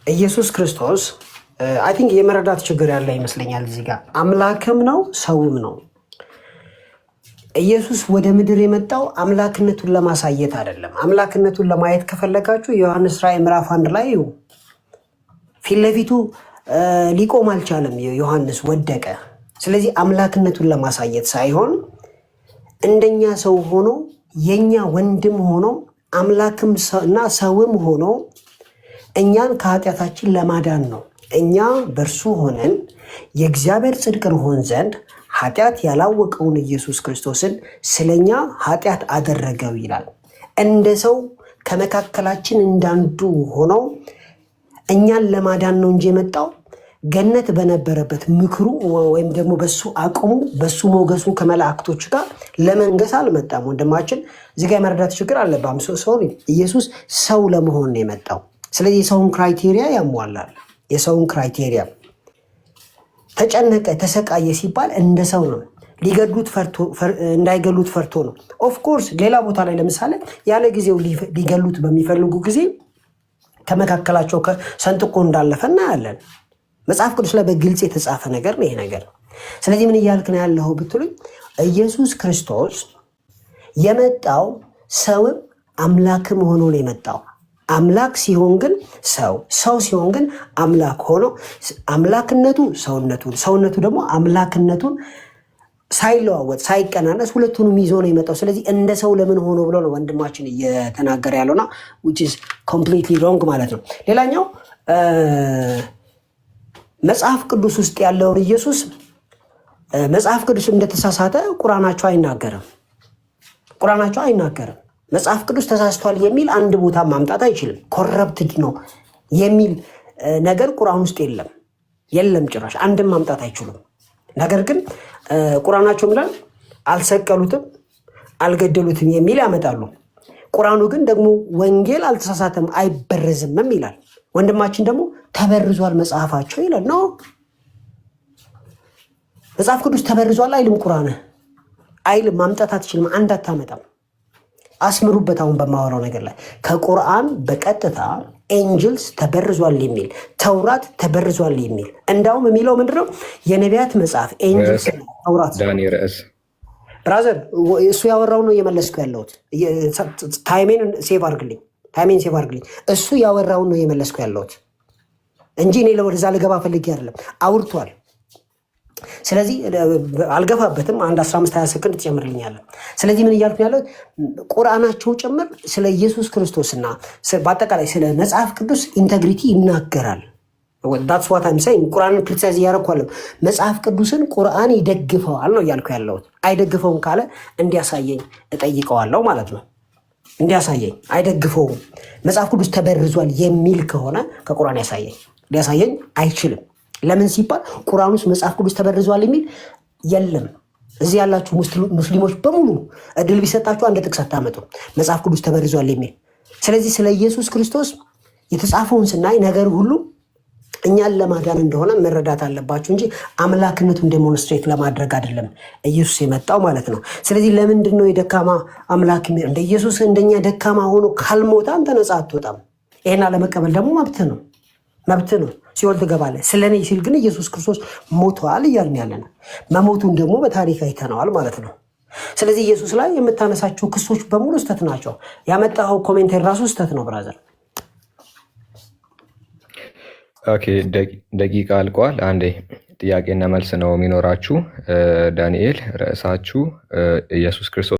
ኢየሱስ ክርስቶስ አይ ቲንክ የመረዳት ችግር ያለ ይመስለኛል። እዚህ ጋር አምላክም ነው ሰውም ነው። ኢየሱስ ወደ ምድር የመጣው አምላክነቱን ለማሳየት አይደለም። አምላክነቱን ለማየት ከፈለጋችሁ ዮሐንስ ራዕይ ምዕራፍ 1 ላይ ፊት ለፊቱ ሊቆም አልቻለም። ዮሐንስ ወደቀ። ስለዚህ አምላክነቱን ለማሳየት ሳይሆን እንደኛ ሰው ሆኖ የኛ ወንድም ሆኖ አምላክም እና ሰውም ሆኖ እኛን ከኃጢአታችን ለማዳን ነው። እኛ በእርሱ ሆነን የእግዚአብሔር ጽድቅ እንሆን ዘንድ ኃጢአት ያላወቀውን ኢየሱስ ክርስቶስን ስለኛ ኃጢአት አደረገው ይላል። እንደ ሰው ከመካከላችን እንዳንዱ ሆኖ እኛን ለማዳን ነው እንጂ የመጣው ገነት በነበረበት ምክሩ ወይም ደግሞ በሱ አቅሙ በሱ ሞገሱ ከመላእክቶች ጋር ለመንገስ አልመጣም። ወንድማችን እዚህ ጋር የመረዳት ችግር አለባም። ሰው ኢየሱስ ሰው ለመሆን ነው የመጣው። ስለዚህ የሰውን ክራይቴሪያ ያሟላል። የሰውን ክራይቴሪያ ተጨነቀ ተሰቃየ ሲባል እንደ ሰው ነው። እንዳይገሉት ፈርቶ ነው። ኦፍኮርስ ሌላ ቦታ ላይ ለምሳሌ ያለ ጊዜው ሊገሉት በሚፈልጉ ጊዜ ከመካከላቸው ሰንጥቆ እንዳለፈ እናያለን። መጽሐፍ ቅዱስ ላይ በግልጽ የተጻፈ ነገር ነው ይሄ ነገር። ስለዚህ ምን እያልክ ነው ያለው ብትሉኝ ኢየሱስ ክርስቶስ የመጣው ሰውም አምላክም ሆኖ ነው የመጣው። አምላክ ሲሆን ግን ሰው ሲሆን ግን አምላክ ሆኖ አምላክነቱ ሰውነቱ ደግሞ አምላክነቱን ሳይለዋወጥ ሳይቀናነስ ሁለቱንም ይዞ ነው የመጣው። ስለዚህ እንደ ሰው ለምን ሆኖ ብሎ ነው ወንድማችን እየተናገረ ያለውና which is completely wrong ማለት ነው። ሌላኛው መጽሐፍ ቅዱስ ውስጥ ያለውን ኢየሱስ መጽሐፍ ቅዱስ እንደተሳሳተ ቁርአናቸው አይናገርም። መጽሐፍ ቅዱስ ተሳስቷል የሚል አንድ ቦታ ማምጣት አይችልም። ኮረፕትድ ነው የሚል ነገር ቁርአን ውስጥ የለም ጭራሽ አንድም ማምጣት አይችሉም። ነገር ግን ቁርአናቸው ይላል አልሰቀሉትም አልገደሉትም የሚል ያመጣሉ። ቁርአኑ ግን ደግሞ ወንጌል አልተሳሳተም አይበረዝምም ይላል። ወንድማችን ደግሞ ተበርዟል መጽሐፋቸው ይላል። ነው መጽሐፍ ቅዱስ ተበርዟል አይልም። ቁርአን አይልም። ማምጣት አትችልም። አንድ አታመጣም። አስምሩበት። አሁን በማወራው ነገር ላይ ከቁርአን በቀጥታ ኤንጅልስ ተበርዟል የሚል ተውራት ተበርዟል የሚል እንዳውም የሚለው ምንድነው? የነቢያት መጽሐፍ ኤንጅልስ ተውራት ዳኒ ርዕስ ብራዘር እሱ ያወራው ነው እየመለስኩ ያለሁት። ታይሜን ሴቭ አድርግልኝ። እሱ ያወራውን ነው እየመለስኩ ያለሁት እንጂ እኔ ወደዛ ልገባ ፈልጌ አይደለም። አውርቷል። ስለዚህ አልገፋበትም፣ አንድ 15-20 ሰከንድ ትጨምርልኛለህ። ስለዚህ ምን እያልኩ ያለው ቁርአናቸው ጭምር ስለ ኢየሱስ ክርስቶስና በአጠቃላይ ስለ መጽሐፍ ቅዱስ ኢንተግሪቲ ይናገራል። ዳትስ ዋት አይም ሴይንግ። ቁርአንን ክሪቲሳይዝ እያደረኩ አለ። መጽሐፍ ቅዱስን ቁርአን ይደግፈዋል ነው እያልኩ ያለሁት። አይደግፈውም ካለ እንዲያሳየኝ እጠይቀዋለሁ ማለት ነው። እንዲያሳየኝ አይደግፈውም መጽሐፍ ቅዱስ ተበርዟል የሚል ከሆነ ከቁርአን ያሳየኝ። ሊያሳየኝ አይችልም። ለምን ሲባል ቁርአን ውስጥ መጽሐፍ ቅዱስ ተበርዟል የሚል የለም። እዚህ ያላችሁ ሙስሊሞች በሙሉ እድል ቢሰጣችሁ አንድ ጥቅስ አታመጡ መጽሐፍ ቅዱስ ተበርዟል የሚል። ስለዚህ ስለ ኢየሱስ ክርስቶስ የተጻፈውን ስናይ ነገር ሁሉ እኛን ለማዳን እንደሆነ መረዳት አለባችሁ እንጂ አምላክነቱን ዴሞንስትሬት ለማድረግ አይደለም ኢየሱስ የመጣው ማለት ነው። ስለዚህ ለምንድን ነው የደካማ አምላክ እንደ ኢየሱስ እንደኛ ደካማ ሆኖ ካልሞተ አንተ ነፃ አትወጣም። ይሄን አለመቀበል ደግሞ መብት ነው። ሲኦል ትገባለህ። ስለኔ ሲል ግን ኢየሱስ ክርስቶስ ሞቷል እያልን ያለ ነው። መሞቱን ደግሞ በታሪክ አይተነዋል ማለት ነው። ስለዚህ ኢየሱስ ላይ የምታነሳቸው ክሶች በሙሉ ስተት ናቸው። ያመጣው ኮሜንተሪ ራሱ ስተት ነው ብራዘር። ኦኬ ደቂቃ አልቋል። አንዴ ጥያቄና መልስ ነው የሚኖራችሁ። ዳንኤል ርዕሳችሁ ኢየሱስ ክርስቶስ